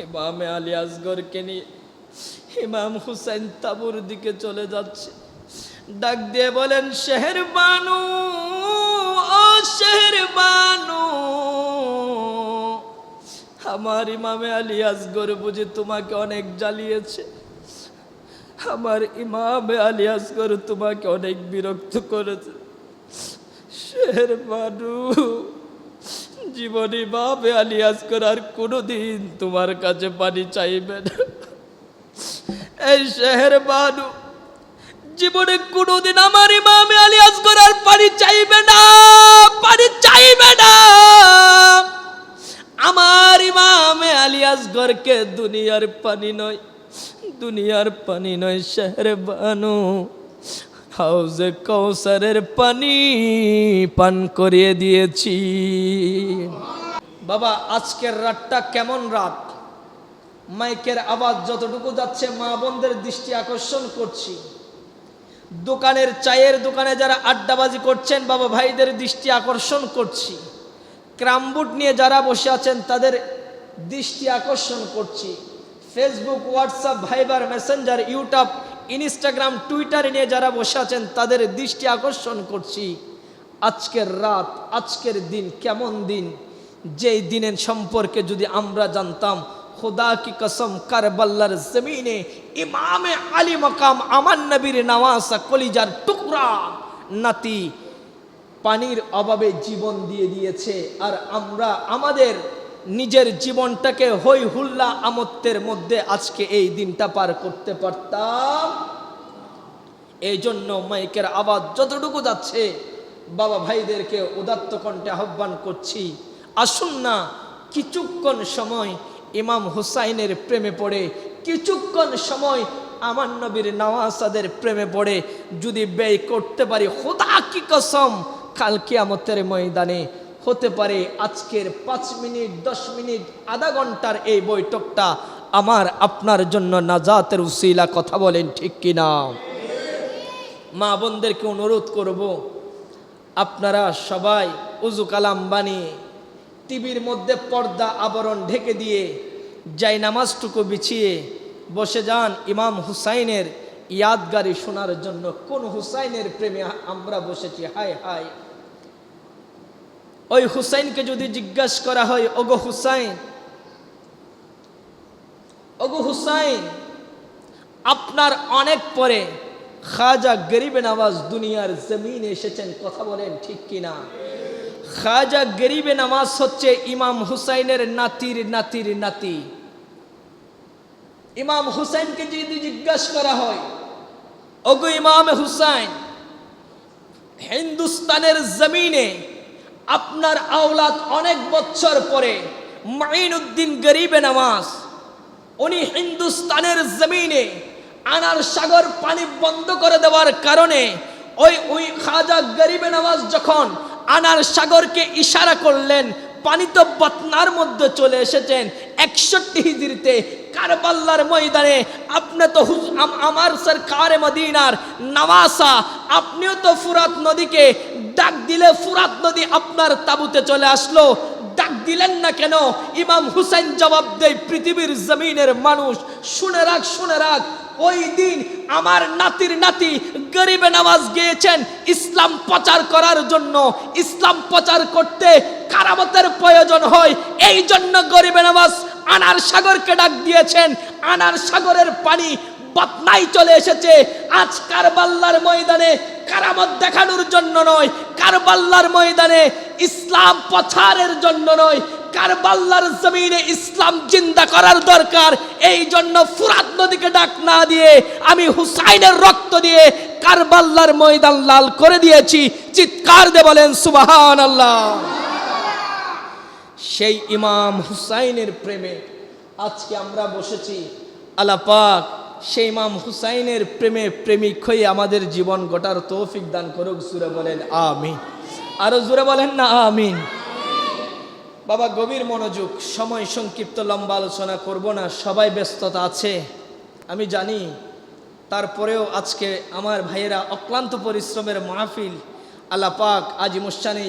ইমামে আলী আসগরকে নিয়ে ইমাম হুসাইন তাবুর দিকে চলে যাচ্ছে। ডাক দিয়ে বলেন, শেহের বানু, ও শেহের বানু, আমার ইমামে আলী আসগর বুঝি তোমাকে অনেক জ্বালিয়েছে, আমার ইমামে আলী আসগর তোমাকে অনেক বিরক্ত করেছে। শেহের বানু, জীবনে ইমামে আলী আসগর আর কোনোদিন তোমার কাছে পানি চাইবে না। এই শেহের বানু, জীবনে কোনোদিন আমার ইমামে আলী আসগর আর পানি চাইবে না, পানি চাইবে না। আমার ইমামে আলী আসগরকে দুনিয়ার পানি নয়, দুনিয়ার পানি নয় শেহের বানু, হাউজে কৌসারের পানি পান করিয়ে দিয়েছি। বাবা, আজকের রাতটা কেমন রাত? মাইকের আওয়াজ যতটুকু যাচ্ছে মা বোনদের দৃষ্টি আকর্ষণ করছি। দোকানের চায়ের দোকানে যারা আড্ডাবাজি করছেন বাবা ভাইদের দৃষ্টি আকর্ষণ করছি। ক্রামবুট নিয়ে যারা বসে আছেন তাদের দৃষ্টি আকর্ষণ করছি। Facebook, WhatsApp, Viber, Messenger, YouTube, Instagram, Twitter নিয়ে যারা বসে আছেন তাদের দৃষ্টি আকর্ষণ করছি। আজকের রাত, আজকের দিন কেমন দিন, যেই দিনের সম্পর্কে যদি আমরা জানতাম, খুদা কি কসম কারবালার জমিনে ইমামে আলী মাকাম আমার নবীর নওয়াসা কলিজার টুকরা নাতি পানির অভাবে জীবন দিয়ে দিয়েছে, আর আমরা আমাদের নিজের জীবনটাকে হই হুল্লা আমত্তের মধ্যে আজকে এই দিনটা পার করতে পারতাম। এই জন্য মাইকের আওয়াজ যতটুকু যাচ্ছে বাবা ভাইদেরকে উদাত্ত কণ্ঠে আহ্বান করছি, আসুন না কিছুক্ষণ সময় ইমাম হুসাইনের প্রেমে পড়ে, কিছুক্ষণ সময় আমার নবীর নওয়াসাদের প্রেমে পড়ে যদি ব্যয় করতে পারি, খোদা কি কসম কাল কিয়ামতের ময়দানে হতে পারে আজকের 5 মিনিট, 10 মিনিট, আধা ঘন্টার এই বৈঠকটা আমার আপনার জন্য নাজাতের উসিলা। কথা বলেন ঠিক কিনা? মা বোনদেরকে অনুরোধ করব, আপনারা সবাই উজু কালাম বানিয়ে টিভির মধ্যে পর্দা আবরণ ঢেকে দিয়ে যাই নামাজটুকু বিছিয়ে বসে যান ইমাম হুসাইনের ইয়াদগারি শোনার জন্য। কোন হুসাইনের প্রেমে আমরা বসেছি? হায় হায়, ওই হুসাইনকে যদি জিজ্ঞাসা করা হয়, ওগো হুসাইন, ওগো হুসাইন, আপনার অনেক পরে খাজা গরিবে নওয়াজ দুনিয়ার জমিনে এসেছেন, কথা বলেন ঠিক কিনা? খাজা গরিবে নওয়াজ হচ্ছে ইমাম হুসাইনের নাতির নাতির নাতি। ইমাম হুসাইনকে যদি জিজ্ঞাসা করা হয়, ওগো ইমাম হুসাইন, হিন্দুস্তানের জমিনে আপনার আওলাদ অনেক বছর পরে মাইনুদ্দিন গরিবে নওয়াজ, উনি হিন্দুস্তানের জমিনে আনার সাগর পানি বন্ধ করে দেওয়ার কারণে ওই খাজা গরিবে নওয়াজ যখন আনার সাগরকে ইশারা করলেন, পানি তো বতনার মধ্যে চলে এসেছেন। 61 হিজরিতে কারবালার ময়দানে আপনি তো আমার সরকারে মদিনার নওয়াসা, আপনিও তো ফুরাত নদীকে ডাক দিলে ফুরাত নদী আপনার তাবুতে চলে আসলো, ডাক দিলেন না কেন? ইমাম হুসাইন জবাব দেয়, পৃথিবীর জমিনের মানুষ শুনে রাখ, শুনে রাখ, ওই দিন আমার নাতির নাতি গরিবে নওয়াজ গিয়েছেন ইসলাম প্রচার করার জন্য। ইসলাম প্রচার করতে কারামতের প্রয়োজন হয়, এই জন্য গরিবে নওয়াজ আনার সাগরকে ডাক দিয়েছেন। আনার সাগরের পানি বতনাই চলে এসেছে। আজ কারবালার ময়দানে কারামত দেখানোর জন্য নয়, কারবালার ময়দানে ইসলাম প্রচারের জন্য নয়, কারবালার জমিনে ইসলাম জিন্দা করার দরকার। এই জন্য ফুরাত নদীকে ডাক না দিয়ে আমি হুসাইনের রক্ত দিয়ে কারবালার ময়দান লাল করে দিয়েছি। চিৎকার দিয়ে বলেন সুবহানাল্লাহ। সেই ইমাম হুসাইনের প্রেমে আজকে আমরা বসেছি। আল্লাহ পাক সেই ইমাম হুসাইনের প্রেমে প্রেমিক হয়ে আমাদের জীবন গটার তৌফিক দান করুক। জোরে বলেন আমিন। আরো জোরে বলেন না আমিন। বাবা, গভীর মনোযোগ, সময় সংক্ষিপ্ত, লম্বা আলোচনা করব না, সবাই ব্যস্ততা আছে আমি জানি। তারপরেও আজকে আমার ভাইয়েরা অক্লান্ত পরিশ্রমের মাহফিল, আল্লাহ পাক আজিমুসানি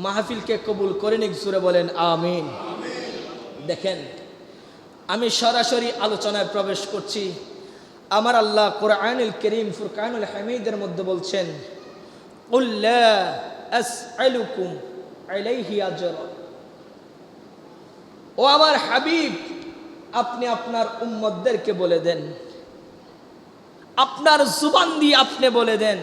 মাহফিলকে কবুল করে নিক। জোরে বলেন আমিন। দেখেন, আমি সরাসরি আলোচনায় প্রবেশ করছি। আমার আল্লাহ কোরআনুল কারীম ফুরকানুল হামিদের মধ্যে বলছেন, কুল লা আসআলুকুম আলাইহি আজরা। ও আমার হাবিব, আপনি আপনার উম্মতদেরকে বলে দেন, আপনার জুবান দিয়ে আপনি বলে দেন,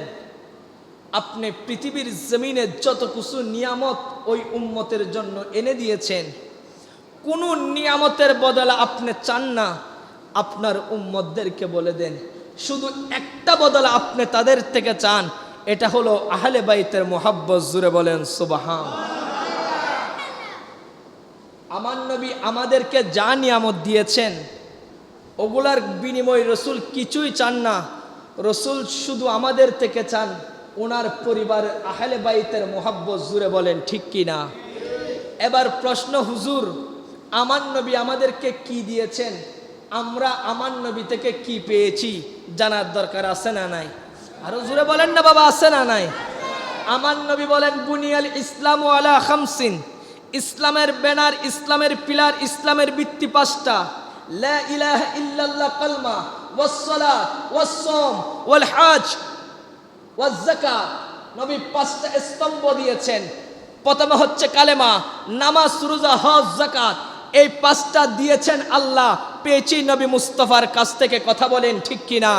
আপনি পৃথিবীর জমিনে যত কিছু নিয়ামত ওই উম্মতের জন্য এনে দিয়েছেন, কোন নিয়ামতের বদলে আপনি চান না। আপনার উম্মতদেরকে বলে দেন, শুধু একটা বদলে আপনি তাদের থেকে চান, এটা হলো আহলে বাইতের মুহাব্বত। জুড়ে বলেন সুবহান। আমার নবী আমাদেরকে যা নিয়ামত দিয়েছেন, ওগুলার বিনিময় রসুল কিছুই চান না। রসুল শুধু আমাদের থেকে চান ওনার পরিবার আহলে বাইতের মুহাব্বত। জুড়ে বলেন ঠিক কি না? এবার প্রশ্ন, হুজুর আমার নবী আমাদেরকে কি দিয়েছেন, আমরা আমার নবী থেকে কি পেয়েছি জানার দরকার আছে না নাই? আরো জুড়ে বলেন না বাবা, আছে না নাই? আমার নবী বলেন, বুনিয়াল ইসলামু আলা খামসিন, ইসলামের ব্যানার, ইসলামের পিলার, ইসলামের ভিত্তি পাঁচটা। লা ইলাহা ইল্লাল্লাহ কালমা, ওয়াস সালাত, ওয়াস সাওম, ওয়াল হজ, ওয়াজ যাকাত। নবী পাঁচটা স্তম্ভ দিয়েছেন। প্রথমে হচ্ছে কালেমা, নামাজ, রোজা, হজ, যাকাত। এই পাঁচটা দিয়েছেন আল্লাহ, পেয়েছি নবী মুস্তাফার কাছ থেকে। কথা বলেন ঠিক কিনা?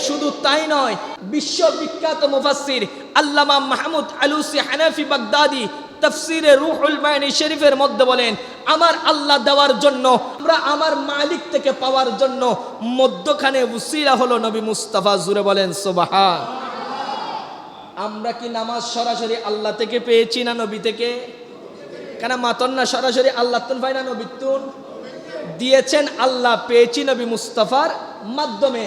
শুধু তাই নয়, বিশ্ববিখ্যাত মুফাসসির আল্লামা মাহমুদ আলুসি হানাফি বাগদাদি তাফসিরে রুহুল মানি শরীফের মধ্যে বলেন, আমার আল্লাহ দেওয়ার জন্য, আমরা আমার মালিক থেকে পাওয়ার জন্য মধ্যখানে উসিলা হলো নবী মুস্তাফা। জুড়ে বলেন সুবহান। আমরা কি নামাজ সরাসরি আল্লাহ থেকে পেয়েছি না নবী থেকে? কেন মাতন না, সরাসরি আল্লাহ তুন ভাই না নবী তুন দিয়েছেন আল্লাহ, পেয়েছি নবী মুস্তাফার মাধ্যমে।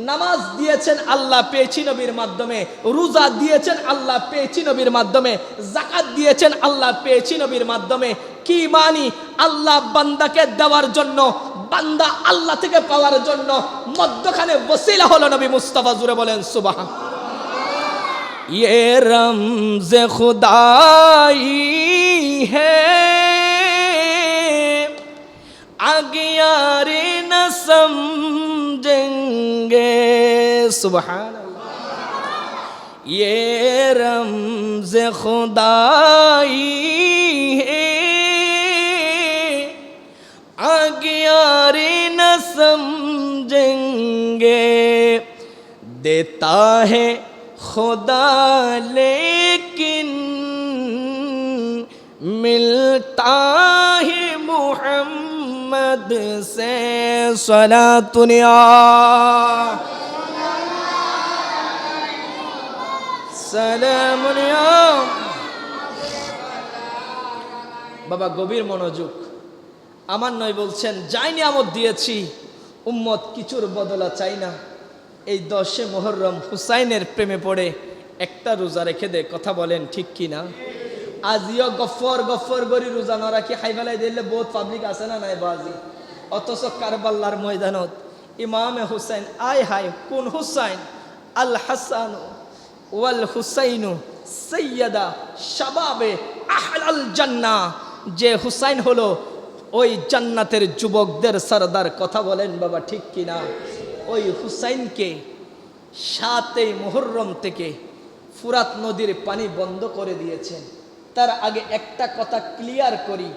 নামাজ দিয়েছেন আল্লাহ, পেয়েছি নবীর মাধ্যমে। রোজা দিয়েছেন আল্লাহ, পেয়েছি নবীর মাধ্যমে। যাকাত দিয়েছেন আল্লাহ, পেয়েছি নবীর মাধ্যমে। কি মানি? আল্লাহ বান্দাকে দেওয়ার জন্য, বান্দা আল্লাহ থেকে পাওয়ার জন্য মধ্যখানে ওসিলা হলো নবী মুস্তাফা। জুড়ে বলেন সুবহান। ये रमज़ खुदाई है, आगियारे न समझेंगे। सुभान अल्लाह। ये रमज़ खुदाई है, आगियारे न समझेंगे। देता है खुदा लेकिन मिलता है मुहम्मद से सलातुनिया सलामुनिया। বাবা গভীর মনোযোগ। আমার নয় বলছেন, যাই নিয়ামত দিয়েছি উম্মত কিছুর বদলা চাই না। এই 10 মুহররম হুসাইনের প্রেমে পড়ে একটা রোজা রেখে দে। কথা বলেন ঠিক কি না? আজিও গফর গফর গরি রোজা না রাখি খাই ফেলাই দিলে বহুত পাবলিক আছে না নাই বাজি। অথচ কারবালার ময়দানত ইমামে হুসাইন, আয় হায় কোন হুসাইন, আল হাসান ওয়াল হুসাইনু সৈয়দা শাবাবে আহলাল জান্নাহ। যে হুসাইন হলো ওই জান্নাতের যুবকদের সরদার। কথা বলেন বাবা ঠিক কি না? ওই হুসাইনকে 7 মুহররম থেকে ফুরাত নদীর পানি বন্ধ করে দিয়েছেন। তার আগে একটা কথা ক্লিয়ার করি,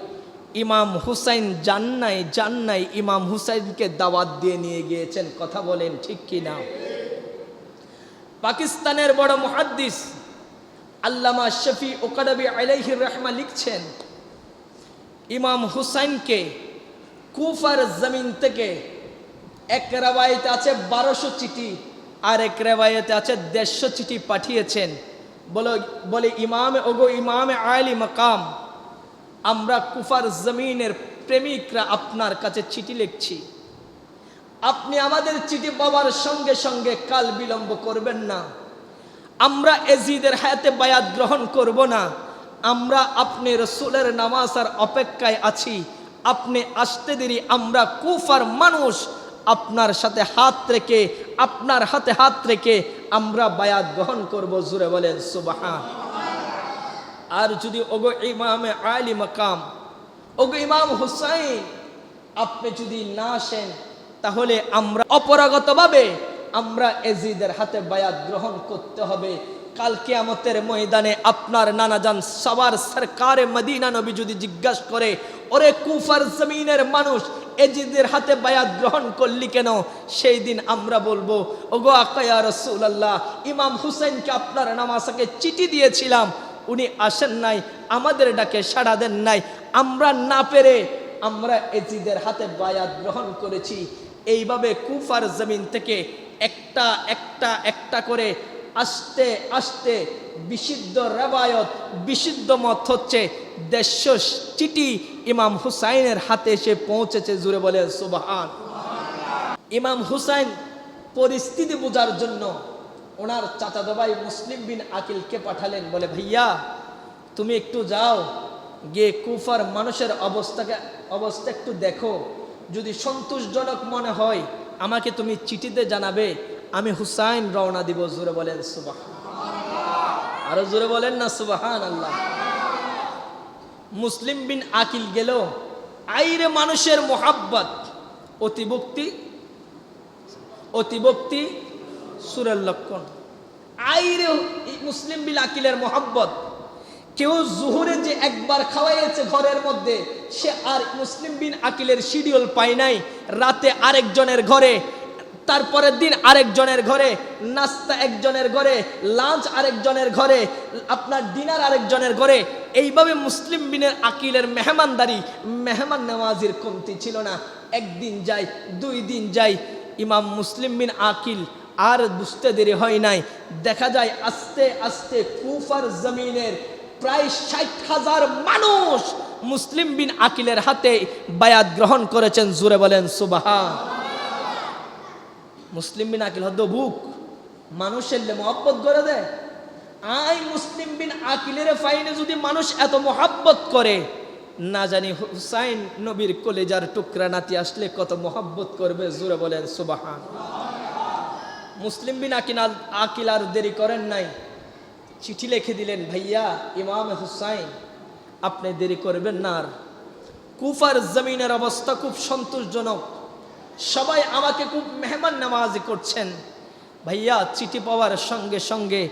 ইমাম হুসাইন যান নাই, ইমাম হুসাইনকে দাওয়াত দিয়ে নিয়ে গিয়েছেন। কথা বলেন ঠিক কি না? পাকিস্তানের বড় মুহাদ্দিস আল্লামা শফি ওকাডাবি আলাইহির রাহমা লিখছেন, ইমাম হুসাইনকে কুফার জমিন থেকে এক রেওয়ায়েতে আছে 1200 চিঠি, আর এক রেওয়ায়েতে আছে 150 চিঠি পাঠিয়েছেন। বলে ইমামে আলী মাকাম, আমরা কুফার জমিনের প্রেমিকরা আপনার কাছে চিঠি লিখছি। আপনি আমাদের চিঠি পাওয়ার সঙ্গে সঙ্গে কাল বিলম্ব করবেন না। আমরা এজিদের হায়াতে বায়াত গ্রহণ করব না। আমরা আপনি রসুলের নামাজের অপেক্ষায় আছি। আপনি আসতে দেরি, আমরা কুফার মানুষ আপনার সাথে হাত রেখে, আপনার হাতে হাত রেখে আমরা বায়াত গ্রহণ করব। জুড়ে বলেন সুবহান। আর যদি ওগো ইমামে আলী মাকাম, ওগো ইমাম হুসাইন, আপনি যদি না আসেন তাহলে আমরা অপরাগতভাবে আমরা এজিদের হাতে বায়াত গ্রহণ করতে হবে। কাল কিয়ামতের ময়দানে আপনার নানাজান সবার সরকারে মদিনা নবী যদি জিজ্ঞাসা করে, ওরে কুফার জমিনের মানুষ, এজিদের হাতে বায়াত গ্রহণ করলি কেন? সেই দিন আমরা বলবো, ওগো আকা ইয়া রাসূলুল্লাহ, ইমাম হুসাইনকে আপনার নামাজকে চিঠি দিয়েছিলাম, উনি আসেন নাই, আমাদের ডাকে সাড়া দেন নাই, আমরা না পেরে আমরা এজিদের হাতে বায়াত গ্রহণ করেছি। এইভাবে কুফার জমিন থেকে একটা একটা একটা করে আস্তে আস্তে বিশুদ্ধ রেওয়ায়ত, বিশুদ্ধ মত হচ্ছে 150 চিঠি ইমাম হুসাইনের হাতে এসে পৌঁছেছে। জুড়ে বলে সুবহান। ইমাম হুসাইন পরিস্থিতি বোঝার জন্য ওনার চাচাতো ভাই মুসলিম বিন আকিলকে পাঠালেন, বলে ভাইয়া তুমি একটু যাও, গিয়ে কুফার মানুষের অবস্থা একটু দেখো, যদি সন্তোষজনক মনে হয় আমাকে তুমি চিঠিতে জানাবে, আমি হুসাইন রওনা দিব। জোরে বলেন সুবহান। আরো জোরে বলেন না সুবহান আল্লাহ। মুসলিম বিন আকিল গেল, আইরে মানুষের মোহাব্বত, অতিভক্তি সুরের লক্ষণ। আইরে মুসলিম বিন আকিলের মোহাব্বত। কেউ জুহুরে যে একবার খাওয়াইছে ঘরের মধ্যে, সে আর মুসলিম বিন আকিলের শিডিউল পায় নাই। রাতে আরেকজনের ঘরে, তারপরের দিন আরেকজনের ঘরে, নাস্তা একজনের ঘরে, লাঞ্চ আরেকজনের ঘরে, আপনার ডিনার আরেকজনের ঘরে। এইভাবে মুসলিম বিনের আকিলের মেহমানদারি, মেহমান নেওয়াজির কমতি ছিল না। একদিন যায়, 2 দিন যায়, ইমাম মুসলিম বিন আকিল আর বুঝতে দেরি হয় নাই। দেখা যায় আস্তে আস্তে কুফার জমিনের প্রায় 60,000 মানুষ মুসলিম বিন আকিলের হাতে বায়াত গ্রহণ করেছেন। জোরে বলেন সুবহান। মুসলিম বিন আকিল হদ্দ বুক মানুষের মহব্বত করে দেয়। আই মুসলিম বিন আকিলের ফাইনে যদি মানুষ এত মহব্বত করে, না জানি হুসাইন নবীর কলেজার টুকরা নাতি আসলে কত মহব্বত করবে। জোরে বলেন সুবহান। মুসলিম বিন আকিল আর দেরি করেন নাই, চিঠি লিখে দিলেন, ভাইয়া ইমাম হুসাইন আপনি দেরি করবেন না। আর কুফার জমিনের অবস্থা খুব সন্তোষজনক, সবাই আমাকে খুব মেহমান নামাজি করছেন। ভাইয়া চিঠি পাওয়ার সঙ্গে সঙ্গে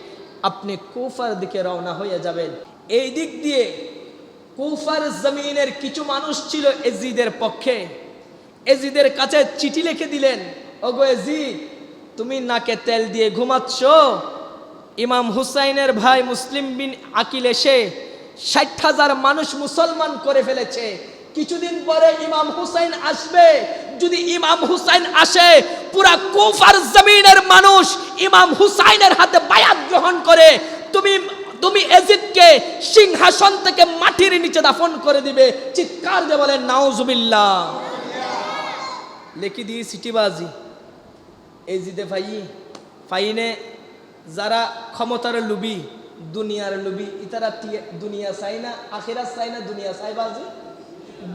আপনি কুফার দিকে রওনা হয়ে যাবেন। এই দিক দিয়ে কুফার জমিনের কিছু মানুষ ছিল এজিদের পক্ষে। এজিদের কাছে চিঠি লিখে দিলেন, ওগো এজিদ, তুমি নাকে তেল দিয়ে ঘুমাচ্ছ, ইমাম হুসাইনের ভাই মুসলিম বিন আকিল এসে 60,000 মানুষ মুসলমান করে ফেলেছে। কিছুদিন পরে ইমাম হুসাইন আসবে। যদি ইমাম হুসাইন আসে, পুরা কুফার জমিনের মানুষ ইমাম হুসাইনের হাতে বায়াত গ্রহণ করে তুমি এজিদকে সিংহাসন থেকে মাটির নিচে দাফন করে দিবে। চিৎকার দিয়ে বলেন নাউজুবিল্লাহ। লিখি দিয়ে সিটিবাজি এজিদে ফাইনে যারা ক্ষমতার লুবি, দুনিয়ার লুবি, ইতারা দুনিয়া চাই না, আখিরাত চাই না, দুনিয়া চাই বাজি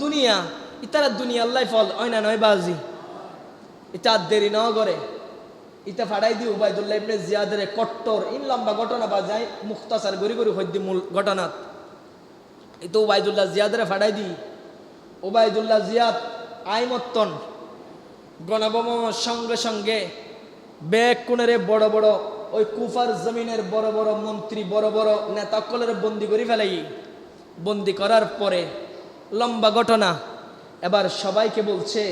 দুনিয়া, ইতারা দুনিয়া আল্লাহ ফল হয় না নয় বাজি। এটা দেরি ন করে ইতা ফাড়াই দি উবাইদুল্লাহ ইবনে জিয়াদের কট্টর ইন লম্বা ঘটনা বাজায় মুখতাসার গরি গরি হইদি মূল ঘটনা। এই তো উবাইদুল্লাহ জিয়াদের ফাড়াই দি, উবাইদুল্লাহ জিয়াদ আইমত্তন গণভবনের সঙ্গে সঙ্গে ব্যাগ কোণেরে বড় বড় ওই কুফার জমিনের বড় বড় মন্ত্রী, বড় বড় নেতাকলের বন্দি করে ফেলাই। বন্দি করার পরে লম্বা ঘটনা, এবার সবাইকে বলছে,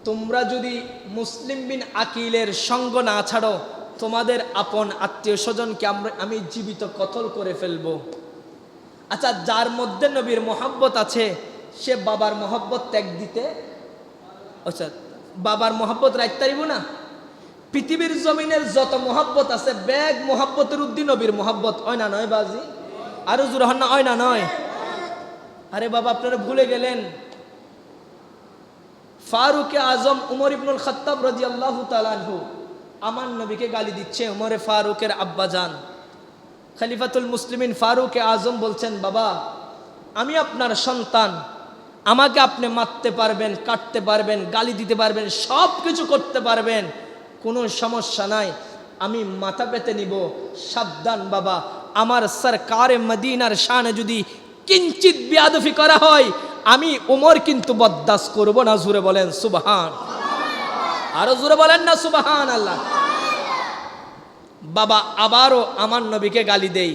তোমরা যদি মুসলিম বিন আকিলের সঙ্গ না ছাড়ো, তোমাদের আপন আত্মীয় স্বজনকে আমি জীবিত কতল করে ফেলবো। আচ্ছা, যার মধ্যে নবীর মোহাব্বত আছে সে বাবার মোহাব্বত ত্যাগ দিতে, আচ্ছা বাবার মোহাব্বত রাখতে পারিব না? পৃথিবীর জমিনের যত মোহাব্বত আছে, ব্যাগ মোহাব্বতের উদ্দিন নবীর মোহাব্বত হয় না নয় বাজি? আরো জোর হন না, হয় না নয়? আরে বাবা, আপনারা ভুলে গেলেন ফারুক আজম উমর ইবনুল খাত্তাব রাদিয়াল্লাহু তাআলা আনহু আমার নবীকে গালি দিচ্ছে। উমরে ফারুকের আব্বাজান খলিফাতুল মুসলিমিন ফারুক আজম বলছেন, বাবা আমি আপনার সন্তান, আমাকে আপনি মারতে পারবেন, কাটতে পারবেন, গালি দিতে পারবেন, সব কিছু করতে পারবেন, কোনো সমস্যা নাই, আমি মাথা পেতে নিব। সাবধান বাবা, আমার সরকারে মদিনার শানে যদি কিঞ্চিত বেয়াদফি করা হয়, আমি উমর কিন্তু বরদাস্ত করব না। জোরে বলেন সুবহান, আরো জোরে বলেন না সুবহান আল্লাহ। বাবা আবারও আমার নবীকে গালি দেই,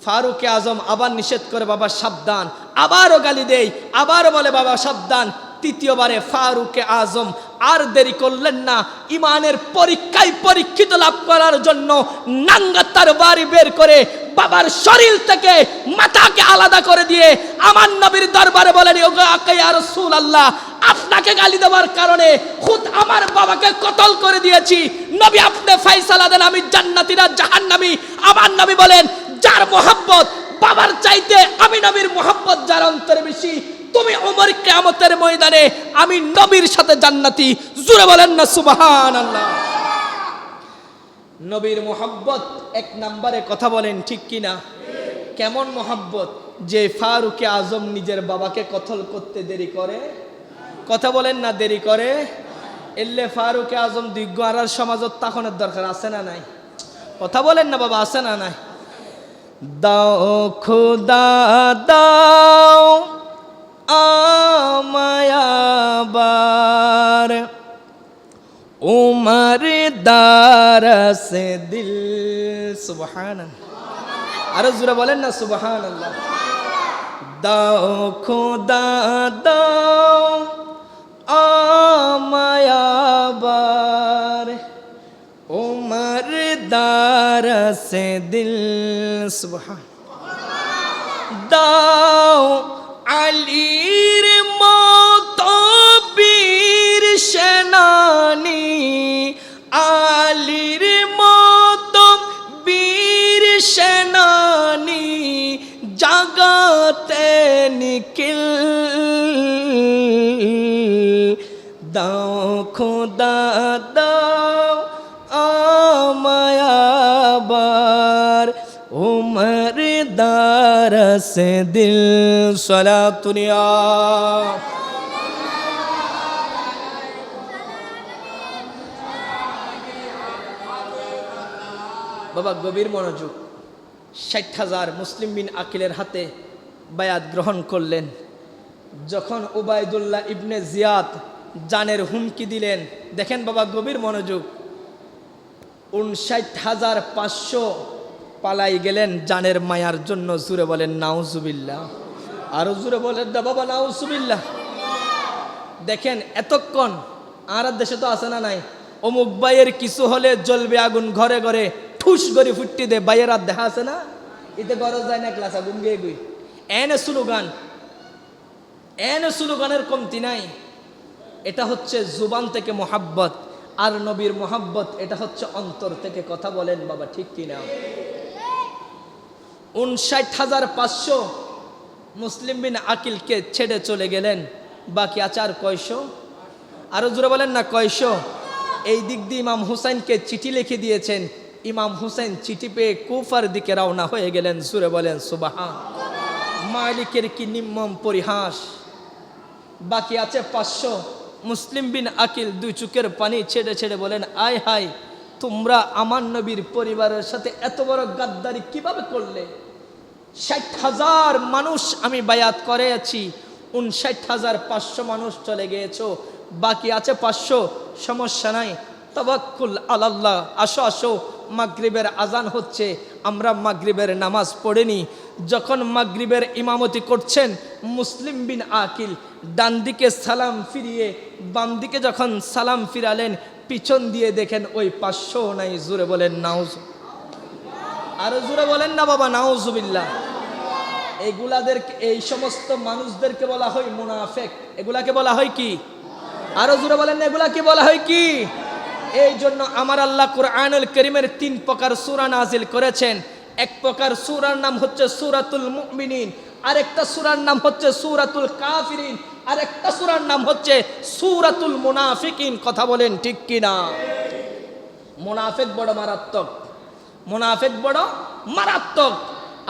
ফারুকে আজম আবার নিষেধ করে বাবা সাবধান, আবারও গালি দেই, আবারও বলে বাবা সাবধান। তৃতীয়বারে ফারুকে আজম আর দেরি করলেন না, ইমানের পরীক্ষায় পরীক্ষিত লাভ করার জন্য নাঙ্গা তরবারি বের করে বাবার শরীর থেকে মাথাকে আলাদা করে দিয়ে আমার নবীর দরবারে বলেন, ওগো ইয়া রাসূলুল্লাহ, আপনাকে গালি দেওয়ার কারণে খুদ আমার বাবাকে কতল করে দিয়েছি, নবী আপনি ফয়সালা দেন, আমি জান্নাতি না জাহান্নামী। আমার নবী বলেন, যার মোহাব্বত বাবার চাইতে আমি নবীর মোহাব্বত যার অন্তরে বেশি, তুমি ওমর কিয়ামতের ময়দানে আমি নবীর সাথে জান্নাতি। জোরে বলেন না সুবহানাল্লাহ। নবীর মোহাব্বত এক নম্বরে, কথা বলেন ঠিক কিনা? কেমন মোহাব্বত? যে ফারুকে আজম নিজের বাবাকে কতল করতে দেরি করে, কথা বলেন না দেরি করে। এলে ফারুকে আজম দিগ্গ আর সমাজত তাখনের দরকার আছে না নাই? কথা বলেন না বাবা, আছে না নাই? দাও খোদা দাও আমায়াবার, উমর দারসে দিল। সুবহানাল্লাহ, আরো জোরে বলেন না সুবহানাল্লাহ। দাও খোদা দাও আমায়াবার, উমর দারসে দিল। সুবহান। দাও আলীর মতো বীর সেনানী, আলীর মতো বীর সেনানী জাগাতে নিখিল। দাও খোদা দাও আমায়াবার, উমর দারসে দিল। সালাতুনিয়া বাবা গভীর মনোযোগ। ৬০,০০০ মুসলিম বিন আকিলের হাতে বায়াত গ্রহণ করলেন। যখন উবাইদুল্লাহ ইবনে জিয়াদ জানের হুমকি দিলেন, দেখেন বাবা গভীর মনোযোগ, ৫৯,৫০০ পালাই গেলেন জানের মায়ার জন্য। জুড়ে বলেন নাউজুবিল্লাহ, আরো জুড়ে বলেন না বাবা নাউজুবিল্লাহ। দেখেন এতক্ষণ আর দেশে তো আছে না নাই, অমুক ভাইয়ের কিছু হলে জ্বলবে আগুন ঘরে ঘরে, ঠুস করে ফুটতে দে ভাইয়ের আর দেখা আছে না, এতে গরজ যায় না ক্লাসা গুঙ্গে গুই। এনে স্লোগানের কমতি নাই। এটা হচ্ছে জুবান থেকে মোহাব্বত, আর নবীর মোহাব্বত এটা হচ্ছে অন্তর থেকে। কথা বলেন বাবা ঠিক কিনা? ৫৯,৫০০ মুসলিম বিন আকিলকে ছেড়ে চলে গেলেন, বাকি আচার কয়শো? আরো জোরে বলেন না কয়শো? এই দিক দিয়ে ইমাম হুসাইনকে চিঠি লিখে দিয়েছেন। ইমাম হুসাইন চিঠি পেয়ে কুফার দিকে রওনা হয়ে গেলেন। জোরে বলেন সুবহান। মালিকের কি নিম্ন পরিহাস। বাকি আছে ৫০০। মুসলিম বিন আকিল দুই চোখের পানি ছেড়ে ছেড়ে বলেন, আয় হায়, তোমরা আমার নবীর পরিবারের সাথে এত বড় গাদ্দারি কিভাবে করলে? ৬০,০০০ মানুষ আমি বায়াত করেছি, ৫৯,৫০০ মানুষ চলে গিয়েছো, বাকি আছে ৫০০। সমস্যা নাই, তাওয়াক্কুল আলাল্লাহ। আসো আসো, মাগরিবের আজান হচ্ছে, আমরা মাগরিবের নামাজ পড়েনি। যখন মাগরিবের ইমামতি করছেন মুসলিম বিন আকিল, ডান দিকে সালাম ফিরিয়ে বাম দিকে যখন সালাম ফিরালেন, পিছন দিয়ে দেখেন ওই ৫০০ নাই। জোরে বলেন নাউজ, আরো জোরে বলেন না বাবা নাউজুবিল্লাহ। এগুলাদেরকে, এই সমস্ত মানুষদেরকে বলা হয় মুনাফিক। এগুলাকে বলা হয় কি? আরো জোরে বলেন না, এগুলাকে বলা হয় কি? এই জন্য আমার আল্লাহ কুরআনুল কারীমের ৩ প্রকার সূরা নাজিল করেছেন। এক প্রকার সূরার নাম হচ্ছে সূরাতুল মুমিনিন, আরেকটা সূরার নাম হচ্ছে সূরাতুল কাফিরিন, আরেকটা সূরার নাম হচ্ছে সূরাতুল মুনাফিকিন। কথা বলেন ঠিক কিনা? মুনাফিক বড় মারাত্মক, মুনাফিক বড় মারাত্মক।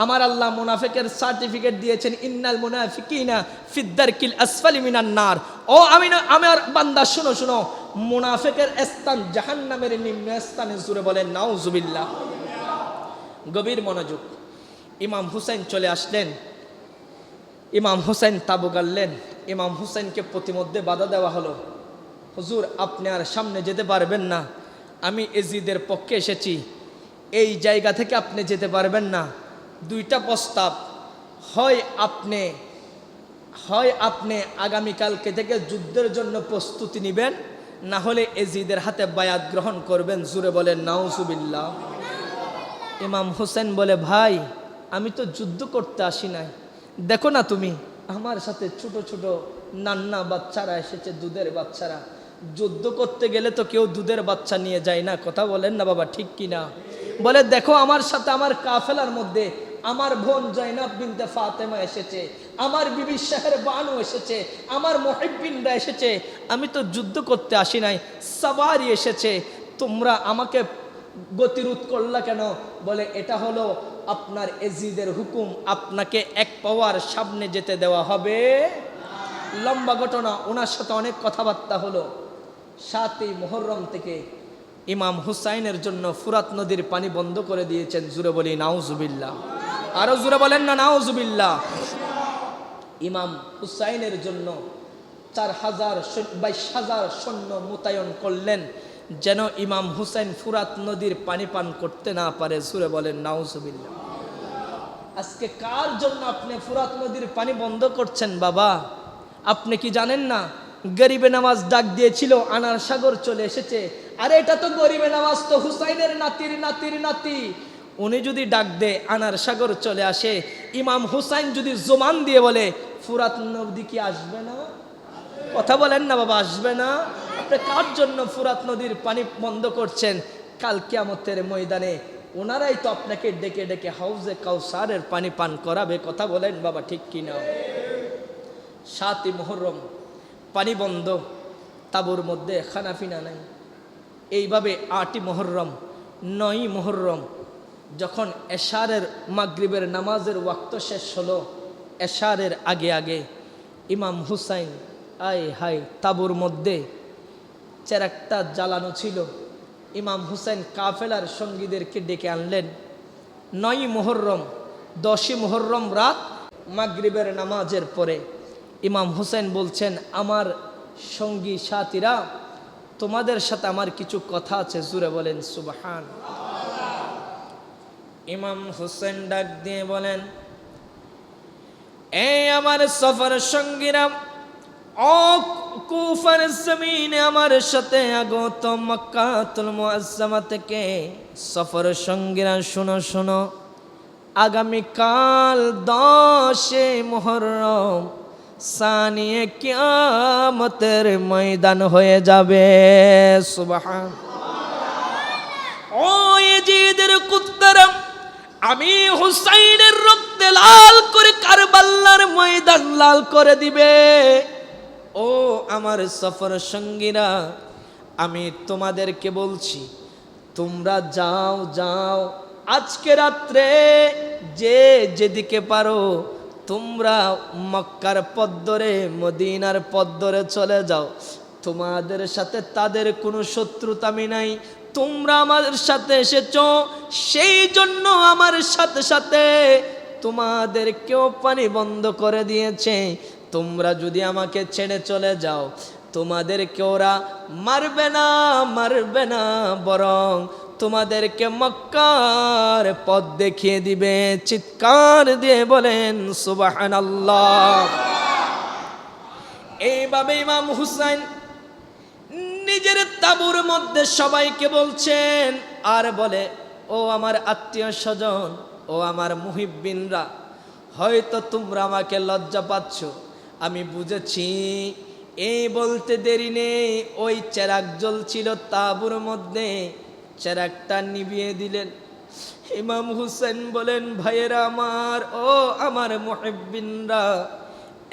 আমার আল্লাহ মুনাফিকের সার্টিফিকেট দিয়েছেন, ইন্নাল মুনাফিকিনা ফিদ্দারকিল আসফালি মিনান নার। ও আমার বান্দা শুনো শুনো, মুনাফিকের স্থান জাহান্নামের নিম্ন স্থানে। জুড়ে বলেন নাউজুবিল্লাহ। গভীর মনোযোগ। ইমাম হুসাইন চলে আসলেন। ইমাম হুসাইন তাবু গাড়লেন। ইমাম হুসাইনকে প্রতিমধ্যে বাধা দেওয়া হলো, হুজুর আপনি আর সামনে যেতে পারবেন না, আমি এজিদের পক্ষে এসেছি, এই জায়গা থেকে আপনি যেতে পারবেন না। দুইটা প্রস্তাব, হয় আপনি আগামীকালকে থেকে যুদ্ধের জন্য প্রস্তুতি নেবেন, না হলে এজিদের হাতে বায়াত গ্রহণ করবেন। জুরে বলেন নাউজুবিল্লাহ। ইমাম হুসেন বলে, ভাই আমি তো যুদ্ধ করতে আসি নাই, দেখো না তুমি আমার সাথে ছোট ছোট নান্না বাচ্চারা এসেছে, দুধের বাচ্চারা, যুদ্ধ করতে গেলে তো কেউ দুধের বাচ্চা নিয়ে যায় না, কথা বলেন না বাবা, ঠিক কিনা? বলে দেখো আমার সাথে আমার কাফেলার মধ্যে আমার বোন জয়নাব বিনতে ফাতেমা এসেছে, আমার বিবি শাহের বানু এসেছে, আমার মুহিব্বিনরা এসেছে, আমি তো যুদ্ধ করতে আসি নাই, সাওয়ারি এসেছে, তোমরা আমাকে গতিরোধ করলা কেন? বলে এটা হলো আপনার এজিদের হুকুম, আপনাকে এক পাওয়ার সামনে যেতে দেওয়া হবে। লম্বা ঘটনা, ওনার সাথে অনেক কথাবার্তা হলো। 7ই মুহররম থেকে ইমাম হুসাইনের জন্য ফুরাত নদীর পানি বন্ধ করে দিয়েছেন। জুরে বলি নাউজুবিল্লাহ, আরো জুরে বলেন না নাউজুবিল্লাহ। ইমাম হুসাইনের জন্য 22,000 সৈন্য মোতায়েন করলেন, যেন ইমাম হুসাইন ফুরাত নদীর পানি পান করতে না পারে। জুরে বলেন নাউজুবিল্লাহ। আজকে কার জন্য আপনি ফুরাত নদীর পানি বন্ধ করছেন বাবা? আপনি কি জানেন না গরিবে নামাজ ডাক দিয়েছিল, আনার সাগর চলে এসেছে। আরে এটা তো গরিবে নামাজ, তো হুসাইনের নাতির নাতির নাতি, উনি যদি ডাক দে আনার সাগর চলে আসে। ইমাম হুসাইন যদি জোমান দিয়ে বলে ফুরাত নদী কি আসবে না? কথা বলেন না বাবা, আসবে না? আপনি কার জন্য ফুরাত নদীর পানি বন্ধ করছেন? কাল কিয়ামতের ময়দানে ওনারাই তো আপনাকে ডেকে ডেকে হাউজে কাউসারের পানি পান করাবে। কথা বলেন বাবা, ঠিক কিনা? 7ই মুহররম পানি বন্ধ, তাবুর মধ্যে খানাফিনা নাই। এইভাবে 8ই মুহররম, 9ই মুহররম যখন এশারের মাগরিবের নামাজের ওয়াক্ত শেষ হলো, এশারের আগে আগে ইমাম হুসাইন আয় হায় তাবুর মধ্যে চেরাকটা জ্বালানো ছিল। ইমাম হুসাইন কাফেলার সঙ্গীদেরকে ডেকে আনলেন। 9ই মুহররম, 10ই মুহররম রাত মাগরিবের নামাজের পরে ইমাম হুসাইন বলছেন, আমার সঙ্গী সাথীরা, তোমাদের সাথে আমার কিছু কথা আছে। জুরে বলেন সুবহান। ইমাম হুসাইন ডাক দিয়ে বলেন, এই আমার সফর সঙ্গীরা, ও কুফার জমিনে আমার সাথে আগত মক্কাতুল মুআজ্জামা থেকে সফর সঙ্গীরা, শোনো শোনো, আগামীকাল 10 মুহররম সানিয়ে কিয়ামতের ময়দান হয়ে যাবে। সুবহান। ও ইয়াজিদের কুত্তারা, আমি হুসাইনের রক্তে লাল করে কারবালার ময়দান লাল করে দিবে। ও আমার সফর সঙ্গীরা, আমি তোমাদেরকে বলছি, তোমরা যাও যাও, আজকে রাত্রে যে যেদিকে পারো তোমরা মক্কার পথ ধরে মদিনার পথ ধরে চলে যাও। তোমাদের সাথে তাদের কোনো শত্রুতামি নাই, তোমরা আমার সাথে এসেছো, সেই জন্য আমার সাথে সাথে তোমাদেরকেও পানি বন্ধ করে দিয়েছে। তোমরা যদি আমাকে ছেড়ে চলে যাও, তোমাদেরকে ওরা মারবে না, বরং তোমাদেরকে মক্কার পথ দেখিয়ে দিবে। চিৎকার দিয়ে বলেন সুবহানাল্লাহ। এইভাবে ইমাম হুসাইন নিজের তাবুর মধ্যে সবাইকে বলছেন, আর বলে, ও আমার আত্মীয় স্বজন, ও আমার মুহিব্বিনরা, হয়তো তোমরা আমাকে লজ্জা পাচ্ছ, আমি বুঝেছি। এই বলতে দেরি নেই, ওই চেরাগ জ্বলছিল তাবুর মধ্যে, চেরাগটা নিভিয়ে দিলেন। ইমাম হুসেন বলেন, ভাইয়েরা আমার, ও আমার মুহিব্বিনরা,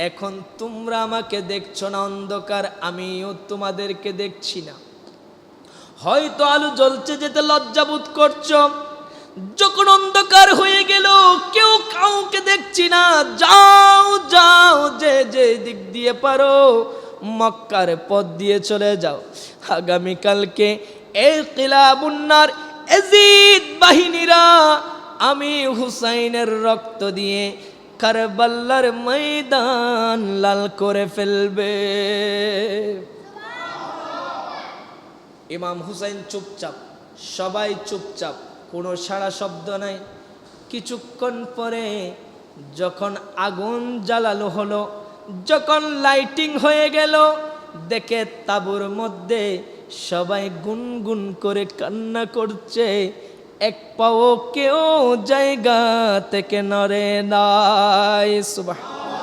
এখন তোমরা আমাকে দেখছো না অন্ধকার, আমিও তোমাদেরকে দেখছি না। হয়তো আলো জ্বলছে যেতে লজ্জাবোধ করছো, যখন অন্ধকার হয়ে গেল কেউ কাউকে দেখছি না, যাও যাও, যে যে দিক দিয়ে পারো মক্কার পথ দিয়ে চলে যাও। আগামীকালকে এই কিলাবুন্নার এজিদ বাহিনীরা আমি হুসাইনের রক্ত দিয়ে কারবালার ময়দান লাল করে ফেলবে। ইমাম হুসাইন চুপচাপ, সবাই চুপচাপ, কোনো সাড়া শব্দ নাই। কিছুক্ষণ পরে যখন আগুন জ্বালালো হলো, যখন লাইটিং হয়ে গেল, দেখে তাঁবুর মধ্যে সবাই গুনগুন করে কান্না করছে, এক পাও কেউ জায়গা থেকে নড়ে নাই। সুবহানাল্লাহ।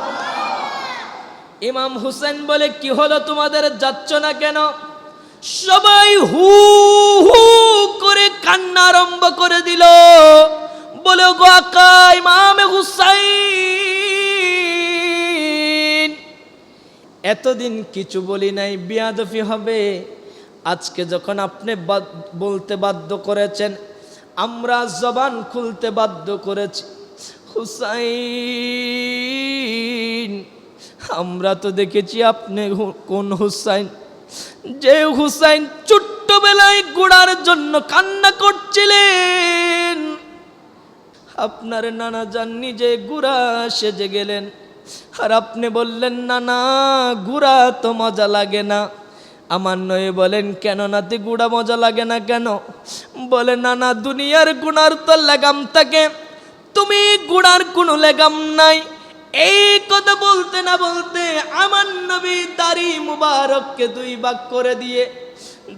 ইমাম হুসেন বলে, কি হলো তোমাদের, যাচ্ছ না কেন? সবাই হু হু করে কান্না আরম্ভ করে দিল। বলে, গো আকা ইমাম হুসাইন, এতদিন কিছু বলি নাই, বিয়াদফি হবে। আজকে যখন আপনি বলতে বাধ্য করেছেন, আমরা জবান খুলতে বাধ্য করেছি। হুসাইন, আমরা তো দেখেছি আপনি কোন হুসাইন, যে হুসাইন ছোট্টবেলায় ঘোড়ার জন্য কান্না করছিলেন। আপনার নানা যান নিজে ঘোড়া সেজে গেলেন, আর আপনি বললেন নানা ঘোড়া তো মজা লাগে না। আমার নয় বলেন, কেন নাতি গুড়া মজা লাগে না কেন? বলে, নানা দুনিয়ার গুনার তো লাগাম থাকে, তুমি গুড়ার কোনো লাগাম নাই। এই কথা বলতে না বলতে আমার নবী দাড়ি মুবারককে দুই ভাগ করে দিয়ে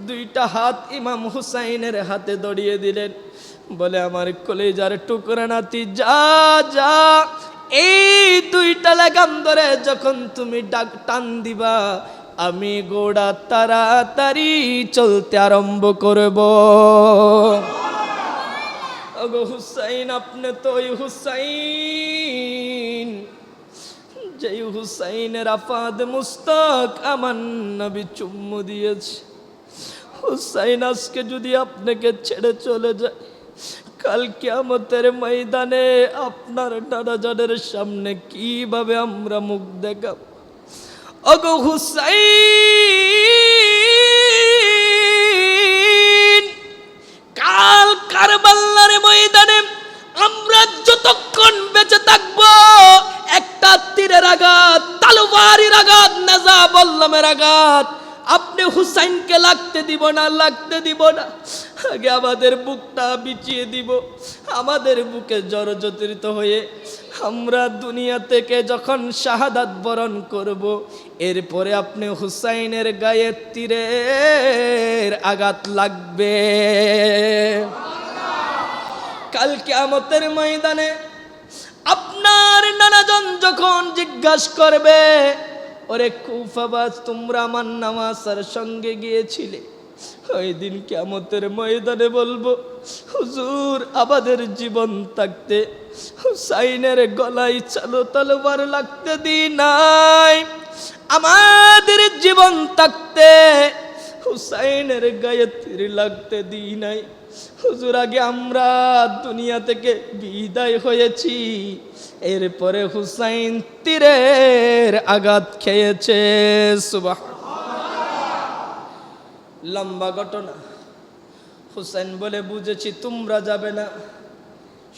দুইটা হাত ইমাম হুসাইনের হাতে ধরিয়ে দিলেন। বলে, আমার কলেজার টুকরা নাতি, যা যা, এই দুইটা লাগাম ধরে যখন তুমি ডাক টান দিবা, আমি গোড়া তাড়াতাড়ি চলতে আরম্ভ করব। ওগো হুসাইন, আপনি তো ওই হুসাইন, যেই হুসাইনের আফাদ মুস্তাক আমার নবী চুম্মু দিয়েছে। হুসাইন আজকে যদি আপনাকে ছেড়ে চলে যায়, কাল কিয়ামতের ময়দানে আপনার নানাজানের সামনে কিভাবে আমরা মুখ দেখাব? ওগো হুসাইন, কাল কারবালার ময়দানে আমরা যতক্ষণ বেঁচে থাকবো, একটা তীরের আঘাত, তলোয়ারের আঘাত, নেজা বল্লমের আঘাত আপনি হুসাইনকে লাগতে দিব না, লাগতে দিব না। আগে আমাদের বুকটা বিছিয়ে দিব। আমাদের বুকে জর্জরিত হয়ে আমরা দুনিয়া থেকে যখন শাহাদাত বরণ করব, এরপরে আপনি হুসাইনের গায়ে তীরের আঘাত লাগবে। কাল কিয়ামতের ময়দানে আপনার নানাজন যখন জিজ্ঞাসা করবে, ওরে কুফাবাজ, তোমরা আমার নামাজের সঙ্গে গিয়েছিলে, ওই দিন কিয়ামতের ময়দানে বলবো, হুজুর আমাদের জীবন থাকতে হুসাইনের গলায় চালো তলোয়ার লাগতে দিই নাই, আমাদের জীবন থাকতে হুসাইনের গায়ে তীর লাগতে দিই নাই। হুজুর, আগে আমরা দুনিয়া থেকে বিদায় হয়েছি, এরপরে হুসাইন তীরের আঘাত খেয়েছে। সুবহানাল্লাহ। লম্বা ঘটনা। হুসাইন বলে, বুঝেছি তোমরা যাবে না,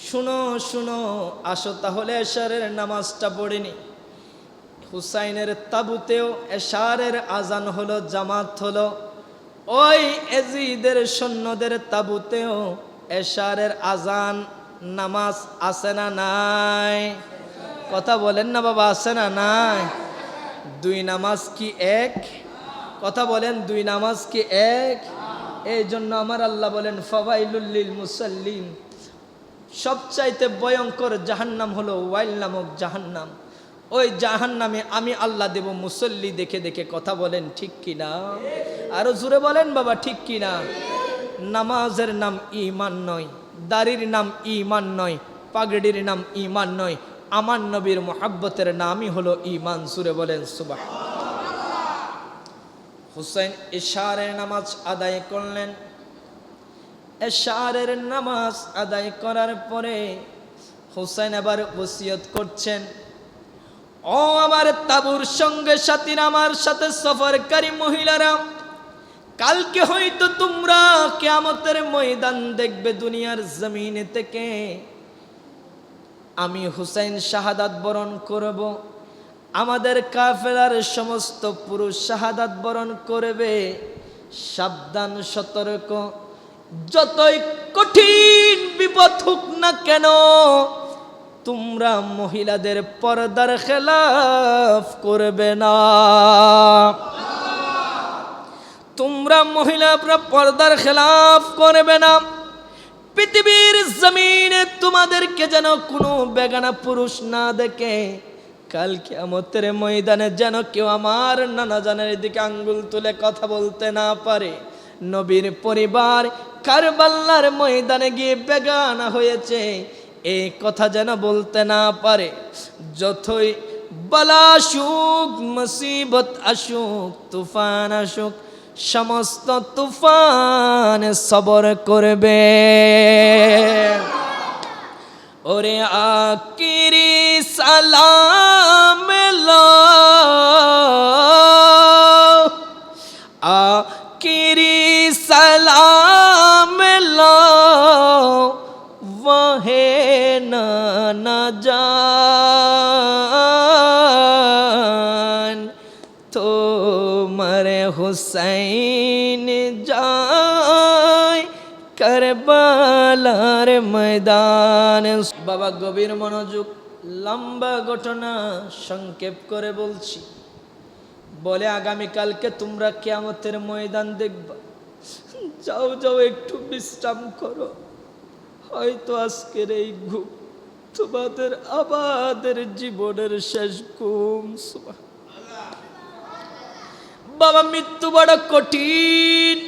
শুনো শুনো, আসো তাহলে এশারের নামাজটা পড়িনি। হুসাইনের তাবুতেও এশারের আজান হলো, জামাত হলো। ওই এজিদের সৈন্যদের তাবুতেও এশারের আজান, নামাজ আছে না নাই? কথা বলেন না বাবা, আছে না নাই? দুই নামাজ কি এক? কথা বলেন, দুই নামাজ কি এক? এই জন্য আমার আল্লাহ বলেন, ফাওয়াইলুল লিল মুসাল্লিন, সবচাইতে ভয়ঙ্কর জাহান্নাম হলো ওয়াইল নামক জাহান্নাম। ওই জাহান্নামে আমি আল্লাহ দেব মুসল্লি দেখে দেখে। কথা বলেন ঠিক কিনা? আরো জোরে বলেন বাবা, ঠিক কিনা? নামাজের নাম ঈমান নয়, দাড়ির নাম ঈমান নয়, পাগড়ির নাম ঈমান নয়, আমার নবীর মুহাব্বতের নামই হলো ঈমান। জোরে বলেন সুবহানাল্লাহ। হুসাইন ইশারের নামাজ আদায় করলেন। এশারের নামাজ আদায় করার পরে হুসাইন আবার ওসিয়ত করছেন, ও আমার তাবুর সঙ্গে সাথীরা, আমার সাথে সফরকারী মহিলারা, কালকে হয়তো তোমরা কিয়ামতের ময়দান দেখবে। দুনিয়ার জমিনে থেকে আমি হুসাইন শাহাদাত বরণ করব, আমাদের কাফেলার সমস্ত পুরুষ শাহাদাত বরণ করবে। সাবধান, সতর্ক, যতই কঠিন বিপদ হোক না কেন, তোমরা মহিলাদের পর্দার খেলাফ করবে না। তোমরা মহিলারা পর্দার খেলাফ করবে না। পৃথিবীর জমিনে তোমাদেরকে যেন কোনো বেগানা পুরুষ না দেখে। কাল কিয়ামতের ময়দানে যেন কেউ আমার নানা জানের দিকে আঙ্গুল তুলে কথা বলতে না পারে। নবীর পরিবার কারবালার ময়দানে গিয়ে বেগানা হয়েছে, এই কথা যেন বলতে না পারে। যতই বালা আসুক, মুসিবত আসুক, তুফান আসুক, সমস্ত তুফান সবর করবে। ওরে আকিরি সালাম লো, আকিরি সালাম লো, वहे ना जान तो मरे हुसैन जाय करबालार मैदान। बाबा गभीर मनोযোগ, লম্বা ঘটনা সংক্ষেপ করে বলছি। বলে আগামীকালকে তোমরা কিয়ামতের ময়দান দেখবা। যাও যাও একটু বিশ্রাম করো, হয়তো আজকের এই ঘুম তোমাদের আমাদের জীবনের শেষ ঘুম। বাবা, মৃত্যু বড় কঠিন।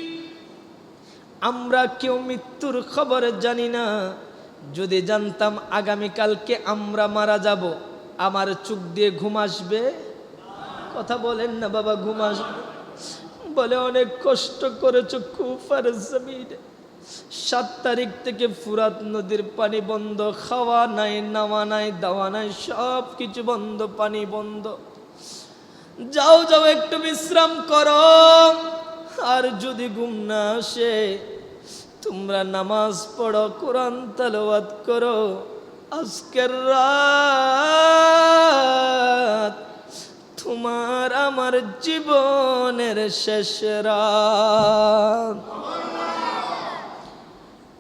আমরা কেউ মৃত্যুর খবর জানি না। যদি জানতাম আগামীকালকে আমরা মারা যাব, আমার চোখ দিয়ে ঘুম আসবে? কথা বলেন না বাবা, ঘুম আসবে? বলে অনেক কষ্ট করেছো কুফার জমিনে। 7 তারিখ থেকে ফুরাত নদীর পানি বন্ধ, খাওয়া নাই, নামা নাই, দাওয়া নাই, সব কিছু বন্ধ, পানি বন্ধ। যাও যাও একটু বিশ্রাম করো। আর যদি ঘুম না আসে, তোমরা নামাজ পড়ো, কোরআন তেলাওয়াত করো। আজকের রাত তোমার আমার জীবনের শেষ রাত।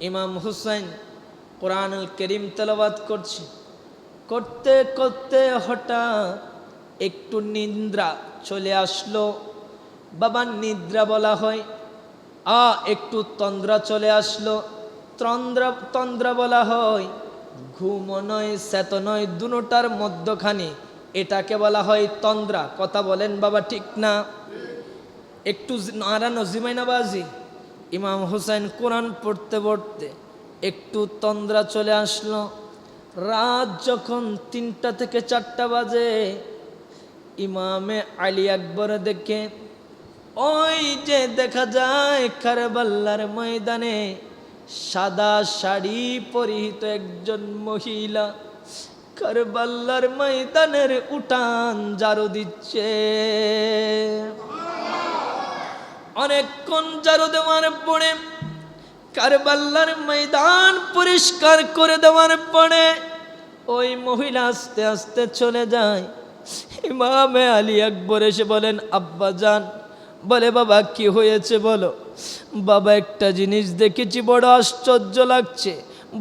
ইমাম হুসাইন কোরআনুল কারীম তেলাওয়াত করছে, করতে করতে হঠাৎ একটু নিদ্রা চলে আসলো। বাবা, নিদ্রা বলা হয়, একটু তন্দ্রা চলে আসলো। তন্দ্রা বলা হয়, ঘুম নয়, চেত নয়, দুটোটার মধ্যখানে, এটাকে বলা হয় তন্দ্রা। কথা বলেন বাবা, ঠিক না? একটু নারানো জিমাইনাবাজি। ইমাম হুসাইন কোরআন পড়তে পড়তে একটু তন্দ্রা চলে আসলো। রাত যখন 3টা থেকে 4টা বাজে, ইমামে আলী আকবর দেখে, ওই যে দেখা যায় কারবালার ময়দানে সাদা শাড়ি পরিহিত একজন মহিলা কারবালার ময়দানের উঠান ঝাড়ু দিচ্ছে। অনেকক্ষণ ঝাড়ু দেওয়ার পরে, কারবালার ময়দান পরিষ্কার করে দেওয়ার পরে, ওই মহিলা আস্তে আস্তে চলে যায়। ইমামে আলী আকবর এসে বলেন, আব্বা জান। বলে, বাবা কি হয়েছে বলো? বাবা, একটা জিনিস দেখেছি, বড় আশ্চর্য লাগছে।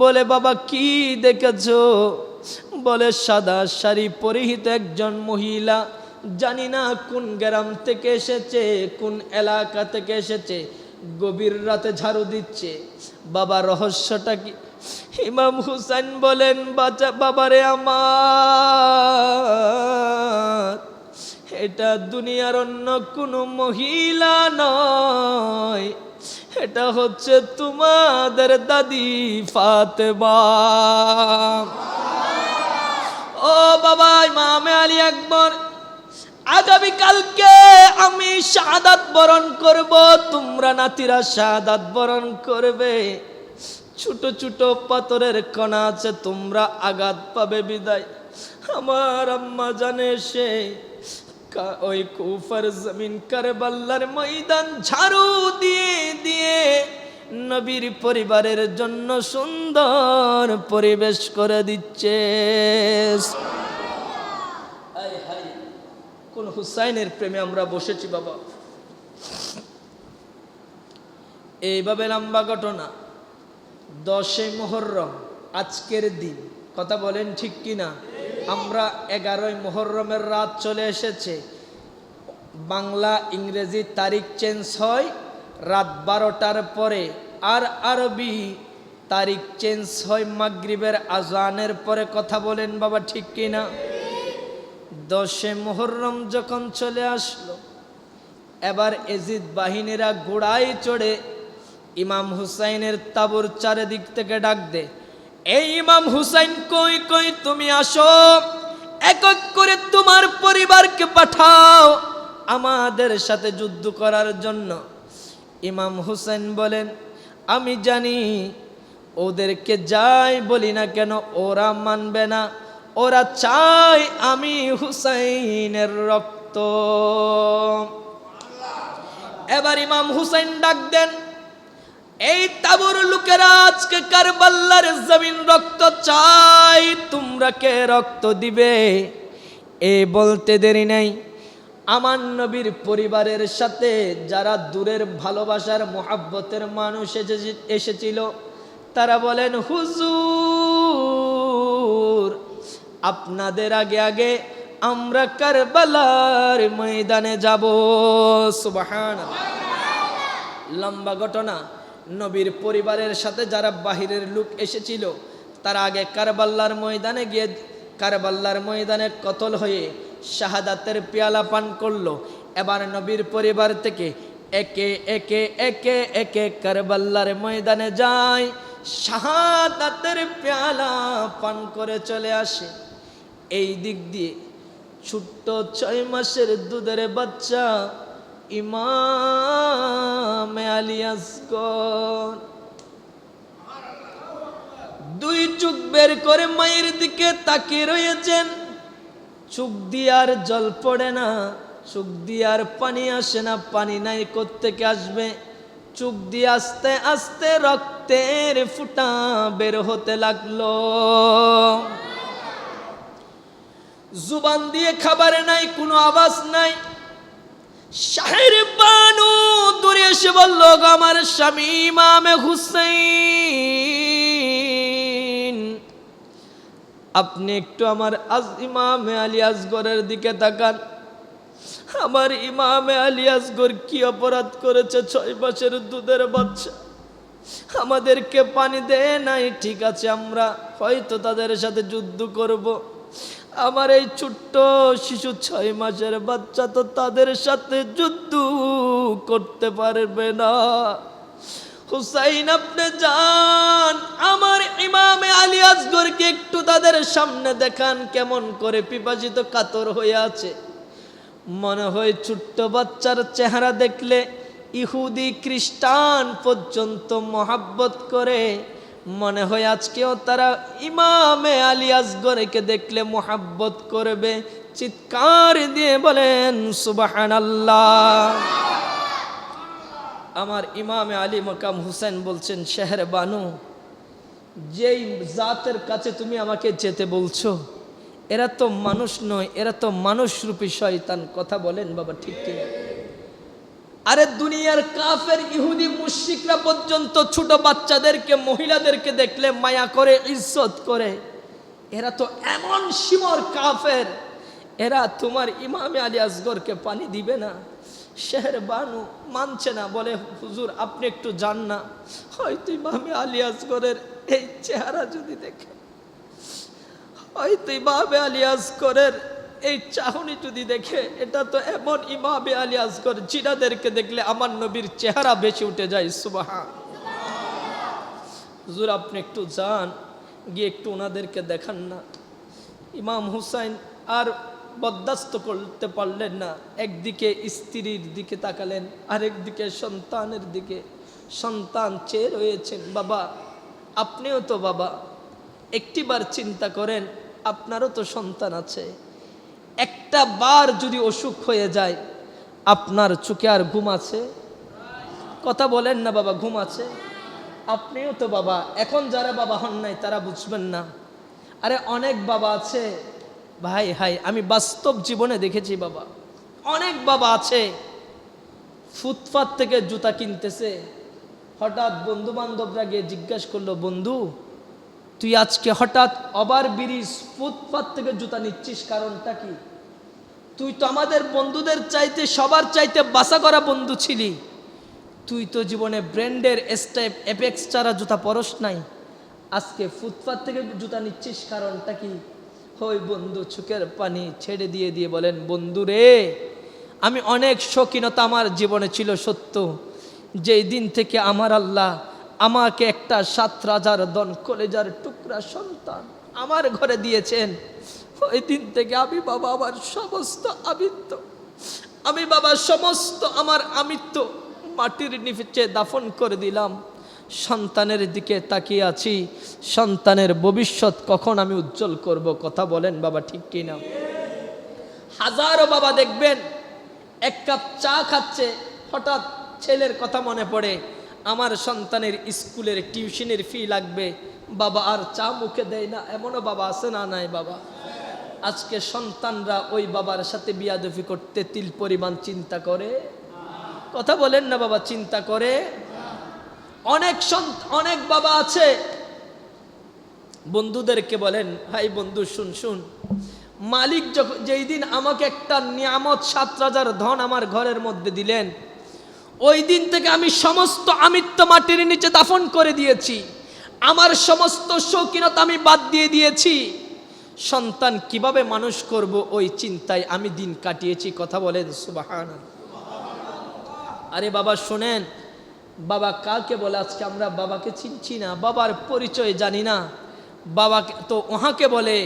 বলে, বাবা কি দেখেছো? বলে, সাদা শাড়ি পরিহিত একজন মহিলা, জানি না কোন গ্রাম থেকে এসেছে, কোন এলাকা থেকে এসেছে, গভীর রাতে ঝাড়ু দিচ্ছে। বাবা, রহস্যটা কি? ইমাম হুসাইন বলেন, বাবারে আমার, এটা দুনিয়ার অন্য কোনো মহিলা নয়, এটা হচ্ছে তোমাদের দাদি ফাতেমা। ও বাবা, ইমামে আলী আকবর, আগামীকালকে আমি শাহাদাত বরণ করব, তোমরা নাতিরা শাহাদাত বরণ করবে। ছোট ছোট পাথরের কণা আছে, তোমরা আঘাত পাবে বিদায়। আমার আম্মা জানে সে ওই কুফার জমিন কারবালার ময়দান ঝাড়ু দিয়ে দিয়ে নবীর পরিবারের জন্য সুন্দর পরিবেশ করে দিচ্ছে। হায় হায়, কোন হুসাইনের প্রেমে আমরা বসেছি বাবা। এইভাবে লম্বা ঘটনা। 10 মুহররম আজকের দিন, কথা বলেন ঠিক কিনা? আমরা 11 মুহররমের রাত চলে এসেছে। বাংলা ইংরেজি তারিখ চেঞ্জ হয় রাত 12টার পরে, আর আরবি তারিখ চেঞ্জ হয় মাগরিবের আজানের পরে। কথা বলেন বাবা ঠিক কিনা? 10 মুহররম যখন চলে আসলো, এবার এজিদ বাহিনীরা ঘোড়ায় চড়ে ইমাম হুসাইনের তাঁবুর চারিদিক থেকে ডাক দে, এই ইমাম হুসাইন কই কই তুমি আসো, এক এক করে তোমার পরিবারকে পাঠাও আমাদের সাথে যুদ্ধ করার জন্য। ইমাম হুসাইন বলেন, আমি জানি ওদেরকে যাই বলি না কেন ওরা মানবে না, ওরা চায় আমি হুসাইনের রক্ত। এবার ইমাম হুসাইন ডাক দেন, এই তাবুর লোকেরা আজকে কারবালার জমিন রক্ত চাই, তোমরা কে রক্ত দিবে? এ বলতে দেরি নাই, আমার নবীর পরিবারের সাথে যারা দূরের ভালোবাসার মোহাব্বতের মানুষ এসেছিল তারা বলেন, হুজুর আপনাদের আগে আগে আমরা কারবালার ময়দানে যাব। সুবহানাল্লাহ। লম্বা ঘটনা। নবীর পরিবারের সাথে যারা বাহিরের লোক এসেছিল তারা আগে কারবালার ময়দানে গিয়ে কারবালার ময়দানে কতল হয়ে শাহাদাতের পেয়ালা পান করলো। এবার নবীর পরিবার থেকে একে একে একে একে কারবালার ময়দানে যায়, শাহাদাতের পেয়ালা পান করে চলে আসে। এই দিক দিয়ে ছোট্ট 6 মাসের দুধের বাচ্চা ইমাম আলী আসগর 2 চোখ বের করে মায়ের দিকে তাকিয়ে রয়েছেন। চোখ দিয়ে আর জল পড়ে না, চোখ দিয়ে আর পানি আসে না, পানি নাই কোত্থেকে আসবে? চোখ দিয়ে আস্তে আস্তে রক্তের ফুঁটা বের হতে লাগলো। জুবান দিয়ে খাবার নাই, কোনো আওয়াজ নাই। শাহের বানু দূরে এসে বলল, আমার স্বামী ইমামে হুসাইন, আপনি একটু আমার ইমামে আলী আসগরের দিকে তাকান। আমার ইমামে আলী আসগর কি অপরাধ করেছে? 6 মাসের দুধের বাচ্চা, আমাদেরকে পানি দেয় নাই। ঠিক আছে, আমরা হয়তো তাদের সাথে যুদ্ধ করব। আমার এই ছোট্ট শিশু 6 মাসের বাচ্চা তো তাদের সাথে যুদ্ধ করতে পারবে না। হুসাইন আপনি যান, আমার ইমামে আলী আসগরকে একটু তাদের সামনে দেখান, কেমন করে পিপাসিত কাতর হয়ে আছে। মনে হয় ছোট্ট বাচ্চার চেহারা দেখলে ইহুদি খ্রিস্টান পর্যন্ত মহাব্বত করে। মনে হয় আজকেও তারা ইমামে আলী আসগরকে দেখলে মহাব্বত করবে। চিৎকার দিয়ে বলেন সুবহানাল্লাহ। আমার ইমামে আলী মাকাম হুসেন বলছেন, শেহর বানু, যেই জাতের কাছে তুমি আমাকে যেতে বলছো এরা তো মানুষ নয়, এরা তো মানুষরূপী শয়তান। কথা বলেন বাবা ঠিক কিনা? আরে দুনিয়ার কাফের ইহুদি মুশরিকরা পর্যন্ত ছোট বাচ্চাদেরকে মহিলাদেরকে দেখলে মায়া করে, ইজ্জত করে। এরা তো এমন শিমর কাফের, এরা তোমার ইমামে আলী আসগরকে পানি দিবে না। শেহর বানু মানছে না, বলে হুজুর আপনি একটু যান না, হয়তো ইমামে আলী আসগরের এই চেহারা যদি দেখে, হয়তো ইমামে আলী আসগরের এই চাহনি যদি দেখে, এটা তো এমন ইমামে আলী আসগর জিনাদেরকে দেখলে আমার নবীর চেহারা বেশি উঠে যায়। সুবহান। হুজুর আপনি একটু যান, গিয়ে একটু ওনাদেরকে দেখান না। ইমাম হুসাইন আর বরদাস্ত করতে পারলেন না। একদিকে স্ত্রীর দিকে তাকালেন, আরেকদিকে সন্তানের দিকে। সন্তান চেয়ে রয়েছেন। বাবা আপনিও তো বাবা, একটিবার চিন্তা করেন, আপনারও তো সন্তান আছে। একটা বার যদি অসুখ হয়ে যায়, আপনার চোখে আর ঘুম আছে? কথা বলেন না বাবা, ঘুম আছে? আপনিও তো বাবা। এখন যারা বাবা হন নাই তারা বুঝবেন না। আরে অনেক বাবা আছে ভাই, হাই আমি বাস্তব জীবনে দেখেছি বাবা, অনেক বাবা আছে ফুটপাত থেকে জুতা কিনতেছে। হঠাৎ বন্ধু বান্ধবরা গিয়ে জিজ্ঞাসা করলো, বন্ধু তুই আজকে হঠাৎ ওভার ব্রিজ ফুটপাত থেকে জুতা নিচ্ছিস, কারণটা কি? তুই তো আমাদের বন্ধুদের চাইতে সবার চাইতে বাসা করা বন্ধু ছিলি, তুই তো জীবনে ব্র্যান্ডের স্টেপ এপেক্স ছাড়া জুতা পরশ নাই, আজকে ফুটপাত থেকে জুতা নিচ্ছিস, কারণটা কি? ওই বন্ধু চোখের পানি ছেড়ে দিয়ে দিয়ে বলেন, বন্ধু রে, আমি অনেক শৌখিনতা আমার জীবনে ছিল সত্য, যেই দিন থেকে আমার আল্লাহ আমাকে একটা 7 রাজার দন কলেজার টুকরা সন্তান আমার ঘরে দিয়েছেন, ওই দিন থেকে আমি বাবা আমার সমস্ত আমিত্ব, আমি বাবা সমস্ত আমার আমিত্ব মাটির নিচে দাফন করে দিলাম। সন্তানের দিকে তাকিয়ে আছি, সন্তানের ভবিষ্যৎ কখন আমি উজ্জ্বল করব। কথা বলেন বাবা, ঠিক কিনা? হাজারো বাবা দেখবেন এক কাপ চা খাচ্ছে, হঠাৎ ছেলের কথা মনে পড়ে, আমার সন্তানের স্কুলের টিউশনের ফি লাগবে, বাবা আর চা মুখে দেয় না। এমনও বাবা আছে না? নাই বাবা। আজকে সন্তানরা ওই বাবার সাথে বিয়াদফি করতে তিল পরিমাণ চিন্তা করে? কথা বলেন না বাবা, চিন্তা করে? অনেক বাবা আছে বন্ধুদেরকে বলেন, ভাই বন্ধু শুন শুন, মালিক যখন যেই দিন আমাকে একটা নিয়ামত 7 রাজার ধন আমার ঘরের মধ্যে দিলেন, ওই দিন থেকে আমি সমস্ত আমিত্ব মাটির নিচে দাফন করে দিয়েছি, আমার সমস্ত শৌখিনতা আমি বাদ দিয়ে দিয়েছি। সন্তান কিভাবে মানুষ করব ওই চিন্তায় আমি দিন কাটিয়েছি। কথা বলেন সুবহানাল্লাহ। আরে বাবা শোনেন, বাবা কাকে বলে? আজকে আমরা বাবাকে চিনছি না, বাবার পরিচয় জানি না। বাবাকে তো ওহাকে বলে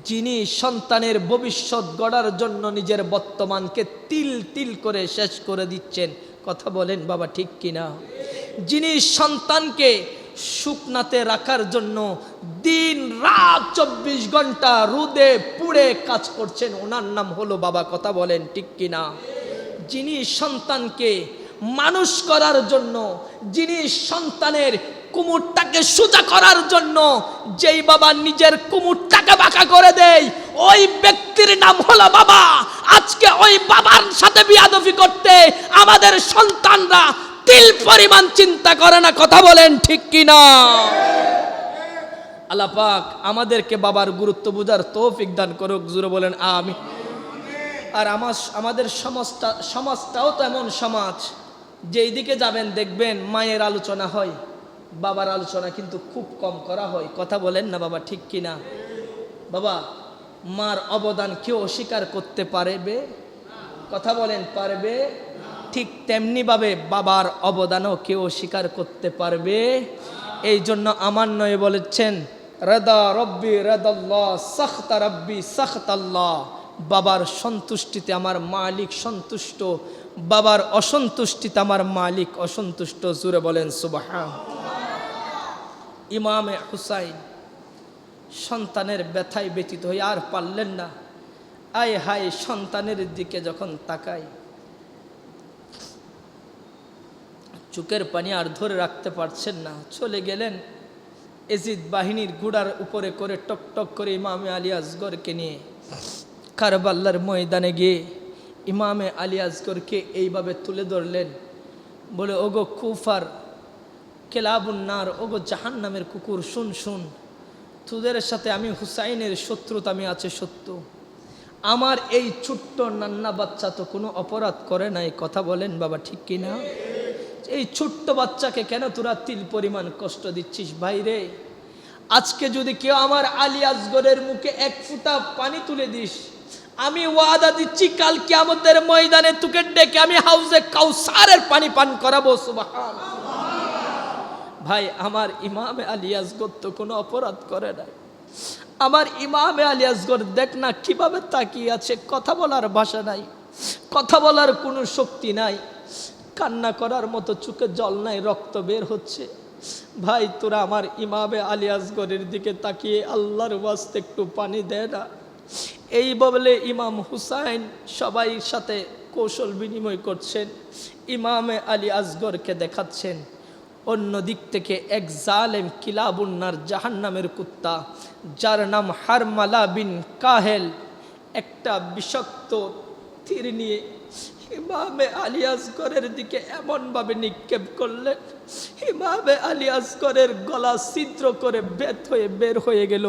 যিনি সন্তানের ভবিষ্যৎ গড়ার জন্য নিজের বর্তমানকে তিল তিল করে শেষ করে দিচ্ছেন। কথা বলেন বাবা, ঠিক কিনা? যিনি সন্তানকে শুকনাতে রাখার জন্য দিন রাত 24 ঘন্টা রোদে পুড়ে কাজ করছেন, ওনার নাম হলো বাবা। কথা বলেন ঠিক কিনা? যিনি সন্তানকে মানুষ করার জন্য, যিনি সন্তানের কুমুরটাকে সোজা করার জন্য যেই বাবা নিজের কুমুরটাকে বাঁকা করে দেয়, ওই ব্যক্তির নাম হলো বাবা। আজকে ওই বাবার সাথে বিয়াদফি করতে আমাদের সন্তানরা তিল পরিমাণ চিন্তা করে না। কথা বলেন ঠিক কিনা? আল্লাহ পাক আমাদেরকে বাবার গুরুত্ব বোঝার তৌফিক দান করুক। জোরে বলেন আমিন। আর আমাদের সমাজটাও তো এমন সমাজ, যেই দিকে যাবেন দেখবেন মায়ের আলোচনা হয়, বাবার আলোচনা কিন্তু খুব কম করা হয়। কথা বলেন না বাবা, ঠিক কিনা? বাবা মার অবদান কেউ অস্বীকার করতে পারবে? কথা বলেন পারবে? ঠিক তেমনিভাবে বাবার অবদানও কেউ অস্বীকার করতে পারবে? এই জন্য আমার নয় বলেছেন, রাদা রব্বি রাদাল্লাহ, সাখতা রব্বি সাখতাল্লাহ। বাবার সন্তুষ্টিতে আমার মালিক সন্তুষ্ট, বাবার অসন্তুষ্টিতে আমার মালিক অসন্তুষ্ট। জোরে বলেন সুবহান। ইমামে হুসাইন সন্তানের ব্যথায় ব্যথিত হয়ে আর পারলেন না। আয় হায়, সন্তানের দিকে যখন তাকাই চোখের পানি আর ধরে রাখতে পারছেন না, চলে গেলেন এজিদ বাহিনীর ঘোড়ার উপরে করে টক টক করে ইমামে আলী আসগরকে নিয়ে কারবালার ময়দানে গিয়ে ইমামে আলী আসগরকে এইভাবে তুলে ধরলেন, বলে ওগো কুফার কেলাবুন্নার, ওগো জাহান্নামের কুকুর, শুন শুন, তোদের সাথে আমি হুসাইনের শত্রুতা আমি আছে সত্য, আমার এই ছোট্ট নান্না বাচ্চা তো কোনো অপরাধ করে নাই। কথা বলেন বাবা, ঠিক কিনা? এই ছোট্ট বাচ্চাকে কেন তোরা তিল পরিমাণ কষ্ট দিচ্ছিস? ভাইরে, আজকে যদি কেউ আমার আলী আসগরের মুখে 1 ফোঁটা পানি তুলে দিস, আমি ওয়াদা দিচ্ছি কাল কিয়ামতের ময়দানে তোকে ডেকে আমি হাউজে কাউসারের পানি পান করাবো। সুবহানাল্লাহ। ভাই আমার ইমামে আলী আসগর তো কোনো অপরাধ করে নাই। আমার ইমামে আলী আসগর দেখ না কিভাবে তাকিয়ে আছে, কথা বলার ভাষা নাই, কথা বলার কোনো শক্তি নাই, কান্না করার মতো চোখে জল নাই, রক্ত বের হচ্ছে। ভাই তোরা আমার ইমামে আলী আসগরের দিকে তাকিয়ে আল্লাহর ওয়াস্তে একটু পানি দেয় না। এই বলে ইমাম হুসাইন সবাই সাথে কৌশল বিনিময় করছেন, ইমামে আলী আসগরকে দেখাচ্ছেন অন্য দিক থেকে এক জালেম কিলাবুন্নার জাহান্নামের কুত্তা যার নাম হারমালা বিন কাহেল একটা বিষাক্ত তীর নিয়ে ইমামে আলী আসগরের দিকে এমনভাবে নিক্ষেপ করলেন, ইমামে আলী আসগরের গলা ছিদ্র করে বের হয়ে গেল।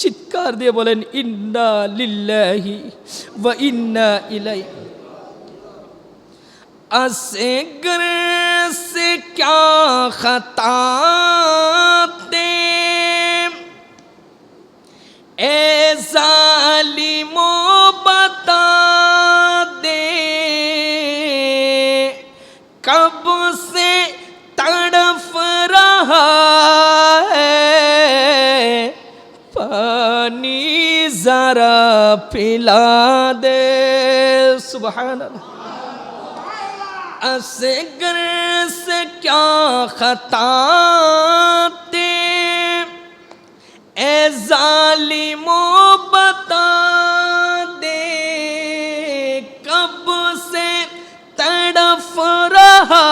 চিৎকার দিয়ে বলেন ইন্না লিল্লাহি ওয়া ইন্না ইলাইহি। असगर से क्या खता दे ए जालिमो बता दे, कब से तड़फ रहा है पानी जरा पिला दे। सुभान अल्लाह। असगर से क्या खता दे ए जालिमो बता दे, कब से तड़फ रहा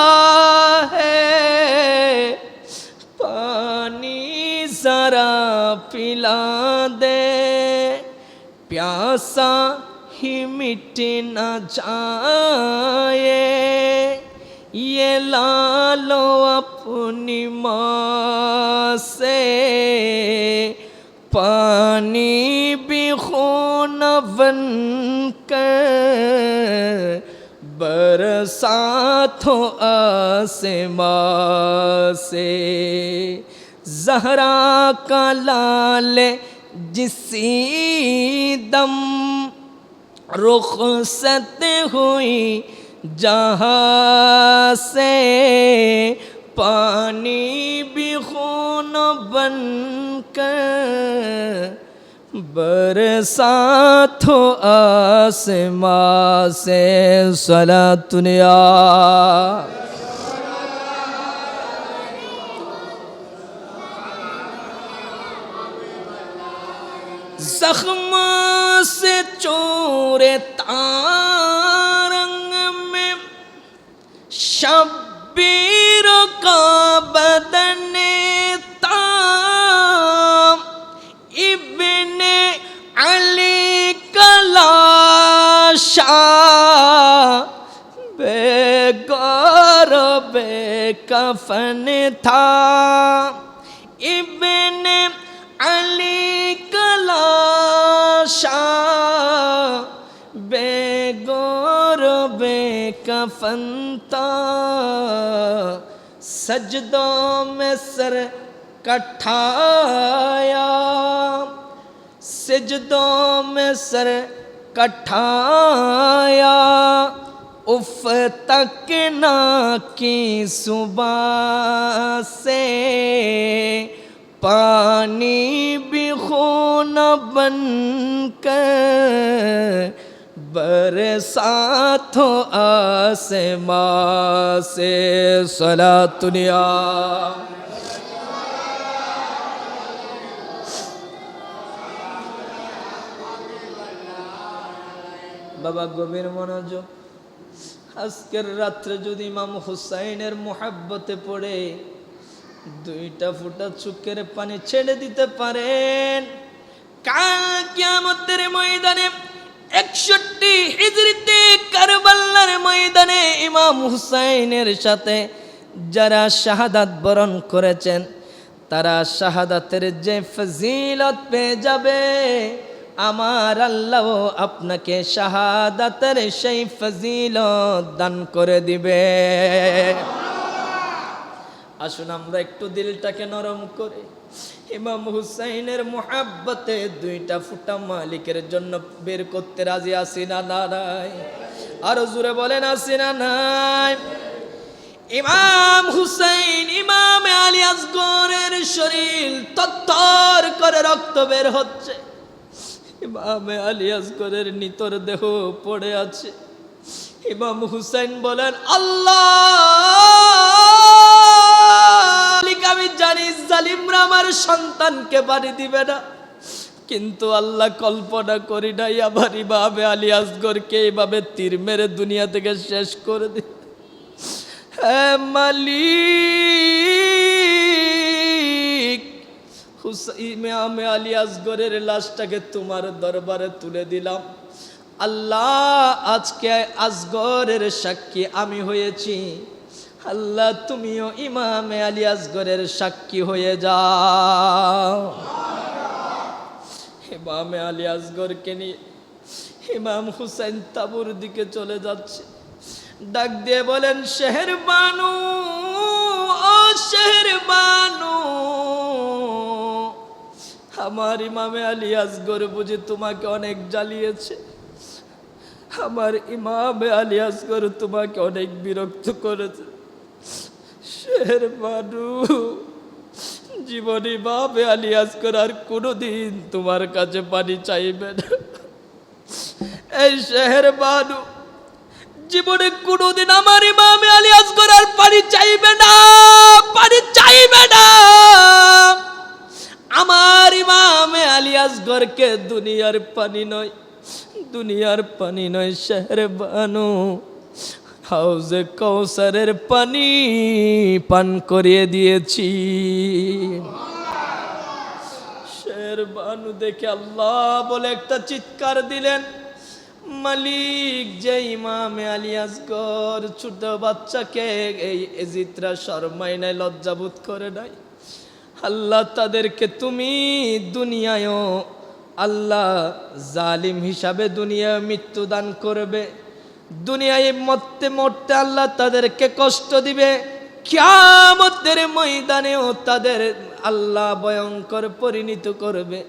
है पानी जरा पिला दे, प्यासा ही मिट न जाए ये लालो अपनी माँ से, पानी भी खून बन कर बरसात हो आसमां से, ज़हरा का लाल जिसी दम रुखसत हुई जहाँ से, पानी भी खून बन कर बरसात हो आसमां से। सलातुनिया जख्म से चोरे तारंग में शब्बीर का बदन ताम, इब्ने अली का लाशा बेगौर बेकफन था, इब्ने अली का लाशा बेगौर बेकफन था, सजदों में सर कठाया, सजदों में सर कठाया, उफ तक ना की सुबह से, पानी भी खून बन कर बरसात हो आसमां से। सलातुनिया বাবা গভীর মনোযোগ। আজকের রাত্রে যদি ইমাম হুসাইনের মোহাব্বতে পড়ে দুইটা ফোঁটা চোখের পানি ছেড়ে দিতে পারেন, কাল কিয়ামতের ময়দানে 61 হিজরিতে কারবালার ময়দানে ইমাম হুসাইনের সাথে যারা শাহাদাত বরণ করেছেন তারা শাহাদাতের যে ফজিলত পেয়ে যাবে, আমার আল্লাহ আপনাকে শাহাদাতের সেই ফজিলত দান করে দিবে। আসুন আমরা একটু দিলটাকে নরম করে ইমাম হুসাইনের মোহাব্বতে দুইটা ফুটা মালিকের জন্য বের করতে রাজি আছি না নাই? আরো জোরে বলেন আছি না নাই? ইমাম হুসাইন ইমাম আলী আসগরের শরীর তত্তর করে রক্ত বের হচ্ছে, ইমাম আলী আসগরের নিতর দেহ পড়ে আছে। ইমাম হুসাইন বলেন আল্লাহ, আমি জানি জালিমরা আমার সন্তানকে বাড়ি দিবে না, কিন্তু আল্লাহ কল্পনা করি নাই আমার ইমাম আলী আসগরকে এইভাবে তীর মেরে দুনিয়া থেকে শেষ করে দিবে। হে মালিক ইমামে আলী আসগরের লাশটাকে তোমার দরবারে তুলে দিলাম। আল্লাহ, আজকে আসগরের সাক্ষী আমি হয়েছি। আল্লাহ, তুমিও ইমামে আলী আসগরের সাক্ষী হয়ে যাও। ইমামে আলী আসগরকে নিয়ে ইমাম হুসাইন তাবুর দিকে চলে যাচ্ছে। ডাক দিয়ে বলেন, শেহের বানু, ও শেহের বানু, আমার ইমামে আলী আসগর বুঝি তোমাকে অনেক জ্বালিয়েছে। আমার ইমামে আলী আসগর তোমাকে অনেক বিরক্ত করেছে। শেহের বানু, জীবনে ইমামে আলী আসগর আর কোনোদিন তোমার কাছে পানি চাইবে না। এই শেহের বানু, জীবনে কোনোদিন আমার ইমামে আলী আসগর আর পানি চাইবে না, পানি চাইবে না। আমার ইমামে আলী আসগরকে দুনিয়ার পানি নয়, দুনিয়ার পানি নয় শেহের বানু, হাউজে কৌসারের পানি পান করিয়ে দিয়েছি। শেহের বানু দেখে আল্লাহ বলে একটা চিৎকার দিলেন। মালিক, যে ইমামে আলী আসগর ছোট বাচ্চাকে এই এজিতরা শরমাই নাই, লজ্জাবোধ করে নাই, আল্লাহ তাদেরকে তুমি দুনিয়ায়ও আল্লাহ জালিম হিসাবে দুনিয়ায় মৃত্যু দান করবে। দুনিয়ায় মরতে মরতে আল্লাহ তাদেরকে কষ্ট দিবে, কিয়ামতের ময়দানেও তাদের আল্লাহ ভয়ঙ্কর পরিণত করবে।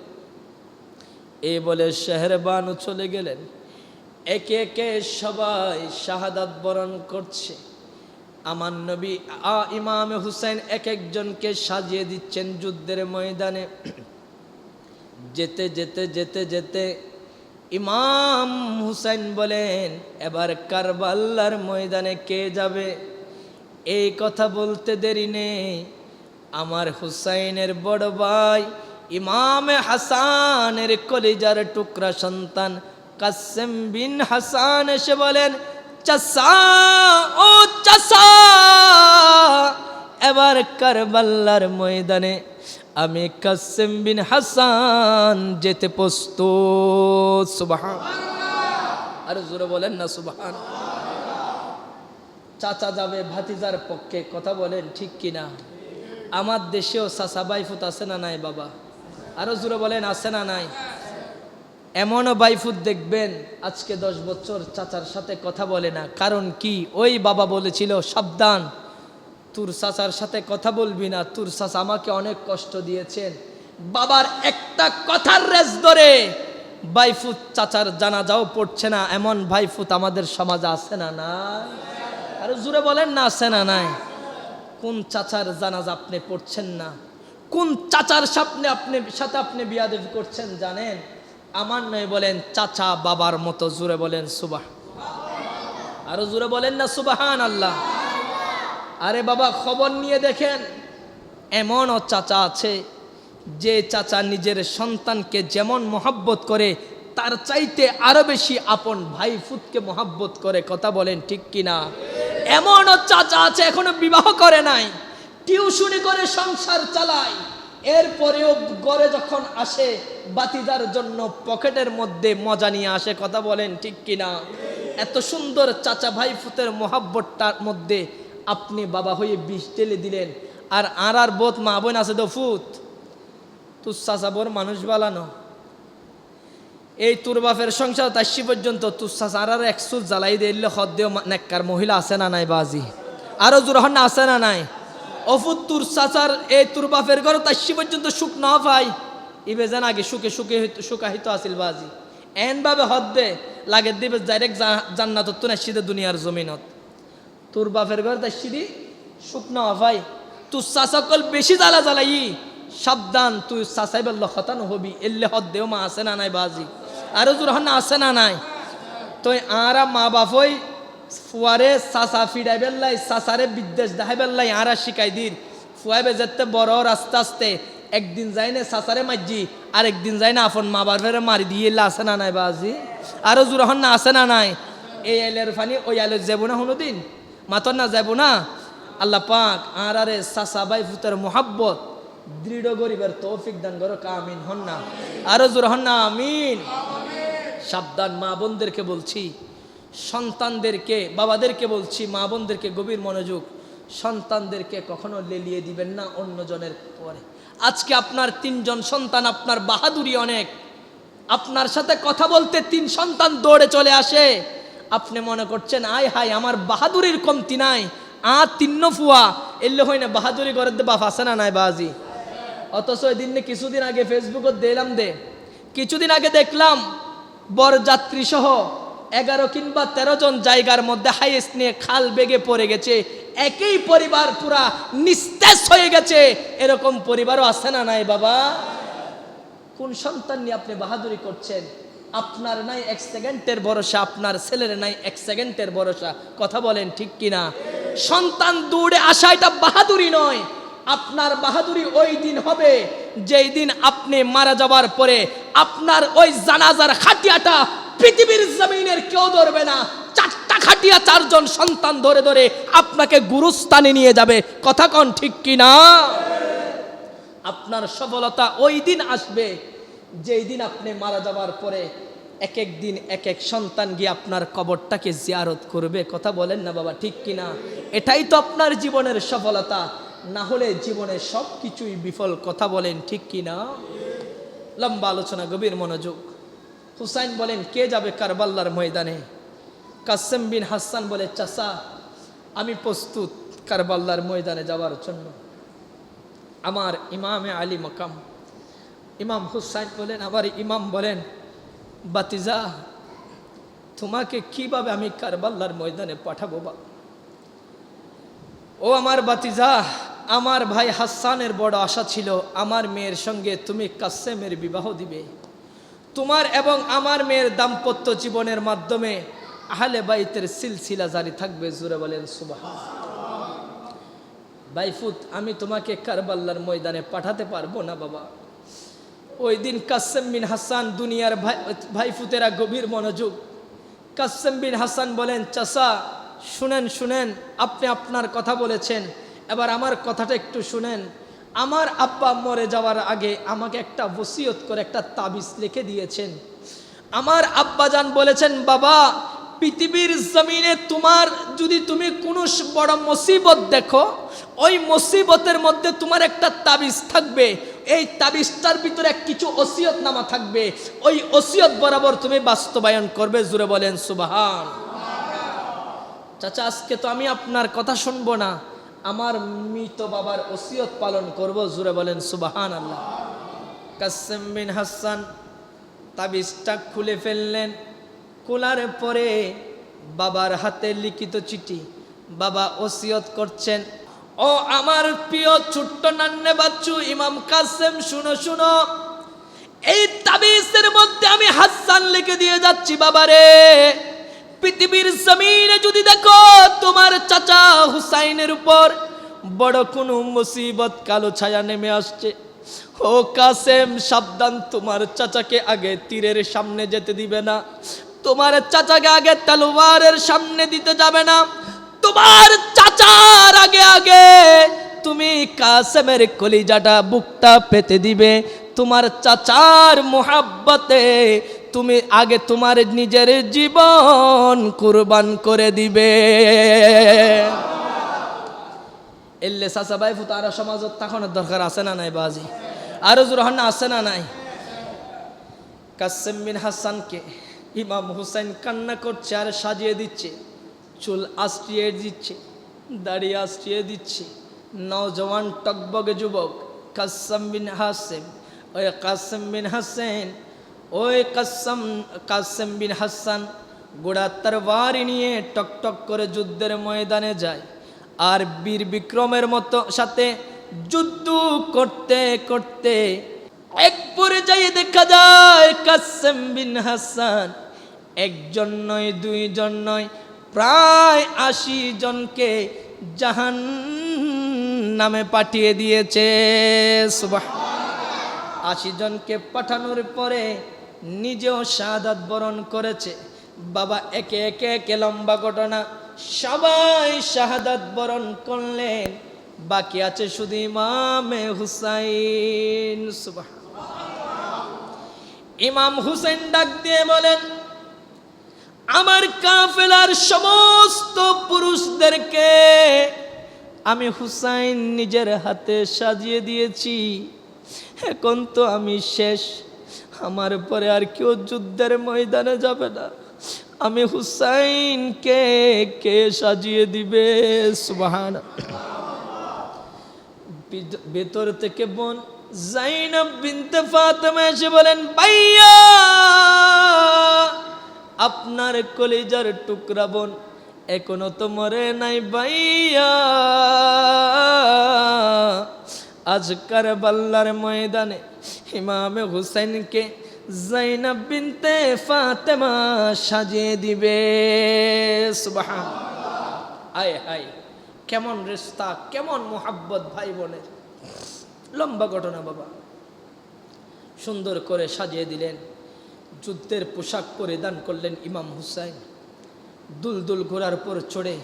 এই বলে শেহের বানু চলে গেলেন। একে একে সবাই শাহাদাত বরণ করছে। আমার নবী ইমামে হুসাইন এক একজনকে সাজিয়ে দিচ্ছেন যুদ্ধের ময়দানে। যেতে যেতে যেতে যেতে ইমাম হুসাইন বলেন, এবার কারবালার ময়দানে কে যাবে? এই কথা বলতে দেরি নেই, আমার হুসাইনের বড় ভাই ইমামে হাসানের কলিজার টুকরা সন্তান কাসেম বিন হাসান এসে বলেন, চাচা, ও চাচা, এবার কারবালার ময়দানে আমি কাসেম বিন হাসান যেতে প্রস্তুত। সুবহানাল্লাহ, আর জোরে বলেন না সুবহানাল্লাহ। চাচা যাবে ভাতিজার পক্ষে, কথা বলেন ঠিক কিনা? আমার দেশেও চাচা বাইফুত আছে না নাই বাবা? আরো জোরে বলেন, আছে না নাই? এমনও বাইফুত দেখবেন আজকে 10 বছর চাচার সাথে কথা বলে না। কারণ কি? ওই বাবা বলেছিল, সাবধান, তোর চাচার সাথে কথা বলবি না, তোর চাচা আমাকে অনেক কষ্ট দিয়েছেন। বাবার একটা কথার রেস ধরে বাইফুত চাচার জানাজাও পড়ছে না, এমন ভাইফুত আমাদের সমাজে আছে না নাই? আরো জোরে বলেন না, আছে না নাই? কোন চাচার জানাজা আপনি পড়ছেন না? কোন চাচার সাথে আপনি বিয়াদবি করছেন জানেন? আমার নয়, বলেন চাচা বাবার মতো। জোরে বলেন সুবাহ, আরো জোরে বলেন না সুবহানাল্লাহ। আরে বাবা, খবর নিয়ে দেখেন, এমনও চাচা আছে যে চাচা নিজের সন্তানকে যেমন মহব্বত করে তার চাইতে আরো বেশি আপন ভাই ফুতকে মহব্বত করে। কথা বলেন ঠিক কিনা? এমনও চাচা আছে এখনো বিবাহ করে নাই, টিউশনি করে সংসার চালায়, এরপরেও ঘরে যখন আসে বাতিদার জন্য পকেটের মধ্যে মজা নিয়ে আসে। কথা বলেন ঠিক কিনা? এত সুন্দর চাচা ভাই ফুতের মহব্বতটার মধ্যে আপনি বাবা হয়ে বিষ ঢেলে দিলেন। আর বোধ মা বোন আছে তো ফুত, তুর চাচা বোর মানুষ বালানো, এই তোর বাপের সংসার তাসি পর্যন্ত তুর চাচা আর একসুর জ্বালাই দিলে হদ দেও নেককার মহিলা আছে না নাই বাজি? আরো জোরহন না আছে না নাই? অফুত তোর চাচার এই তোর বাপের ঘর তাসি পর্যন্ত সুখ না পাই, ইবে যেন আগে সুখে সুখে সুখাহিত আসিল বাজি। এন ভাবে হদ দে লাগে দিবে ডাইরেক্ট জান্নাত তো নাসিদে দুনিয়ার জমিনত। তোর বাপের ঘর তাসি দি সুখ না ভাই, তুই চাচা কল বেশি জ্বালা জ্বালাই, সাবধান, তুই চাচাই বলল হতানো হবি, এলে হদ দেও মা আছে না নাই বাজি? আরো জোর না আছে না নাই? তো আরা মা বাপই ফুয়ারে চাচা ফিরাই বেল্লাই, চাচারে বিদ্বেষ দেখাই বেল্লাই, আরা শিখাই দিন ফুয়াবে যেতে বড় আস্তে আস্তে একদিন যাই না চাচারে মারজি, আর একদিন যাই না আপন মা বাপের মারি দিয়ে আছে না নাই বাজি? আরো জোর না আছে না নাই? এই আইলের ফানি ওই আইলে যাবো না কোনো দিন, মাতর না যাবো না। আল্লাহ পাক আর আরে চাচা ভাই ফুতের মোহাব্বত দৃঢ় গরিবের তৌফিক দান করো, আমিন হন না, আরো জোর হন না আমিন। সাবধান, মা বোনদেরকে বলছি, সন্তানদেরকে, বাবাদেরকে বলছি, মা বোনদেরকে গভীর মনোযোগ, সন্তানদেরকে কখনো লেলিয়ে দিবেন না অন্যজনের পরে। আজকে আপনার 3 জন সন্তান, আপনার বাহাদুরি অনেক, আপনার সাথে কথা বলতে 3 সন্তান দৌড়ে চলে আসে, আপনি মনে করছেন আয় হায় আমার বাহাদুরির কমতি নাই, 3 ফুয়া এলে হয় না, বাহাদুরি করে দে বাপ আছে না নাই বাজি। অথচ ওই দিন কিছুদিন আগে ফেসবুকে কিছুদিন আগে দেখলাম বরযাত্রী সহ 11 কিংবা 13 জন জায়গার মধ্যে হাইয়েস্ট নিয়ে খাল বেগে পড়ে গেছে, একই পরিবার পুরা নিস্তেজ হয়ে গেছে। এরকম পরিবারও আছে না নাই বাবা? কোন সন্তান নিয়ে আপনি বাহাদুরি করছেন? আপনার নাই 1 সেকেন্ডের ভরসা, আপনার ছেলের নাই 1 সেকেন্ডের ভরসা। কথা বলেন ঠিক কিনা? সন্তান দৌড়ে আসা এটা বাহাদুরি নয়। আপনার বাহাদুরি ওই দিন হবে যেই দিন আপনি মারা যাবার পরে আপনার ওই জানাজার খাটিয়াটা পৃথিবীর জমিনের কেউ ধরবে না, 4টা খাটিয়া 4 জন সন্তান ধরে ধরে আপনাকে গুরুস্থানে নিয়ে যাবে। কথা কোন ঠিক কিনা? আপনার সফলতা ওই দিন আসবে যেই দিন আপনি মারা যাবার পরে এক এক দিন এক এক সন্তান গিয়ে আপনার কবরটাকে জিয়ারত করবে। কথা বলেন না বাবা, ঠিক কিনা? এটাই তো আপনার জীবনের সফলতা, না হলে জীবনে সব কিছুই বিফল। কথা বলেন ঠিক কিনা? লম্বা আলোচনা, গভীর মনোযোগ। হুসাইন বলেন কে যাবে কারবালার ময়দানে? কাসেম বিন হাসান বলে চাচা আমি প্রস্তুত কারবালার ময়দানে যাওয়ার জন্য। আমার ইমামে আলী মকাম ইমাম হুসাইন বলেন, আবার ইমাম বলেন বাতিজা তোমাকে কিভাবে আমি কারবালার ময়দানে পাঠাবো? ও আমার বাতিজা, আমার ভাই হাসানের বড় আশা ছিল আমার মেয়ের সঙ্গে তুমি কাসেমের বিবাহ দিবে, তোমার এবং আমার মেয়ের দাম্পত্য জীবনের মাধ্যমে আহলে বাইতের সিলসিলা জারি থাকবে। জোরে বলেন সুবহানাল্লাহ। ভাইফুত আমি তোমাকে কারবালার ময়দানে পাঠাতে পারবো না বাবা। ওই দিন কাসেম বিন হাসান, দুনিয়ার ভাইফুতেরা গভীর মনোযোগ, কাসেম বিন হাসান বলেন চাচা শুনেন শুনেন, আপনি আপনার কথা বলেছেন, এবার আমার কথাটা একটু শুনেন। আমার আব্বা মরে যাওয়ার আগে আমাকে একটা ওসিয়ত করে একটা তাবিজ লিখে দিয়েছেন। আমার আব্বাজান বলেছেন বাবা পৃথিবীর জমিনে তোমার যদি তুমি কোনো বড় মুসিবত দেখো, ওই মুসিবতের মধ্যে তোমার একটা তাবিজ থাকবে, এই তাবিজটার ভিতরে কিছু ওসিয়ত নামা থাকবে, ওই ওসিয়ত বরাবর তুমি বাস্তবায়ন করবে। জোরে বলেন সুবহান। চাচা আজকে তো আমি আপনার কথা শুনবো না, আমার মৃত বাবার ওসিয়ত পালন করব। জোরে বলেন সুবহানাল্লাহ। কাসেম বিন হাসান তাবিজটা খুলে ফেললেন। খোলার পরে বাবার হাতে লিখিত চিঠি, বাবা ওসিয়ত করছেন, ও আমার প্রিয় ছোট্ট নান্নে বাচ্চু ইমাম কাসেম শুনো শুনো, এই তাবিজের মধ্যে আমি হাসান লিখে দিয়ে যাচ্ছি বাবারে, পৃথিবীর জমিনে যদি দেখো তোমার চাচা হুসাইনের উপর বড় কোনো মুসিবত কালো ছায়া নেমে আসছে, ও কাসেম সাবধান, তোমার চাচাকে আগে তীরের সামনে যেতে দিবে না, তোমার চাচাকে আগে তলোয়ারের সামনে দিতে যাবে না, তোমার চাচার আগে আগে তুমি কাসেমের কলিজাটা বুকটা পেতে দিবে, তোমার চাচার মোহাব্বতে তুমি আগে তোমার নিজের জীবন কুরবান করে দিবে। এলে চাচা ভাই ফুতারা সমাজত তখনের দরকার আছে না নাই বাজি? আরো জোরহান আছে না নাই? কাসেম বিন হাসানকে ইমাম হুসাইন কান্না করছে আর সাজিয়ে দিচ্ছে, চুল আশ্রিয়ে দিচ্ছে, দাড়ি আশ্রিয়ে দিচ্ছে, নওজওয়ান টকবগে যুবক কাসেম বিন হাসেম, ওই কাসেম বিন হাসেন, ওই কাসেম বিন হাসান গোড়া তরবারি নিয়ে টকটক করে যুদ্ধের ময়দানে যায়, আর বীর বিক্রমের মতো সাথে যুদ্ধ করতে করতে এক পর্যায়ে দেখা যায় কাসেম বিন হাসান একজন নয় দুইজন নয় প্রায় 80 জনকে জাহান্নামে পাঠিয়ে দিয়েছে। সুবহানাল্লাহ। 80 জনকে পাঠানোর পরে নিজেও শাহাদাত বরণ করেছে। বাবা একে একে একে লম্বা ঘটনা, সবাই শাহাদাত বরণ করলেন। বাকি আছে শুধু ইমামে হুসাইন। সুবহানাল্লাহ। ইমাম হুসাইন ডাক দিয়ে বলেন, আমার কাফেলার সমস্ত পুরুষদেরকে আমি হুসাইন নিজের হাতে সাজিয়ে দিয়েছি, এখন তো আমি শেষ, আমার পরে আর কেউ যুদ্ধের ময়দানে যাবে না, আমি হুসাইনকে কে সাজিয়ে দিবে? সুবহানাল্লাহ। ভেতর থেকে বোন জাইনাব বিনতে ফাতেমা এসে বলেন, ভাইয়া, আপনার কলিজার টুকরা বোন এখনো তো মরে নাই ভাইয়া, আজ কারবালার ময়দানে ইমামে হুসাইনকে জাইনাব বিনতে ফাতেমা সাজিয়ে দিবে। সুবহানাল্লাহ। আয় হায়, কেমন রিশতা, কেমন মোহাব্বত ভাই বোনের। লম্বা ঘটনা বাবা। সুন্দর করে সাজিয়ে দিলেন, যুদ্ধের পোশাক পরিধান করলেন ইমাম হুসাইন, দুলদুল ঘোড়ার উপর চড়ে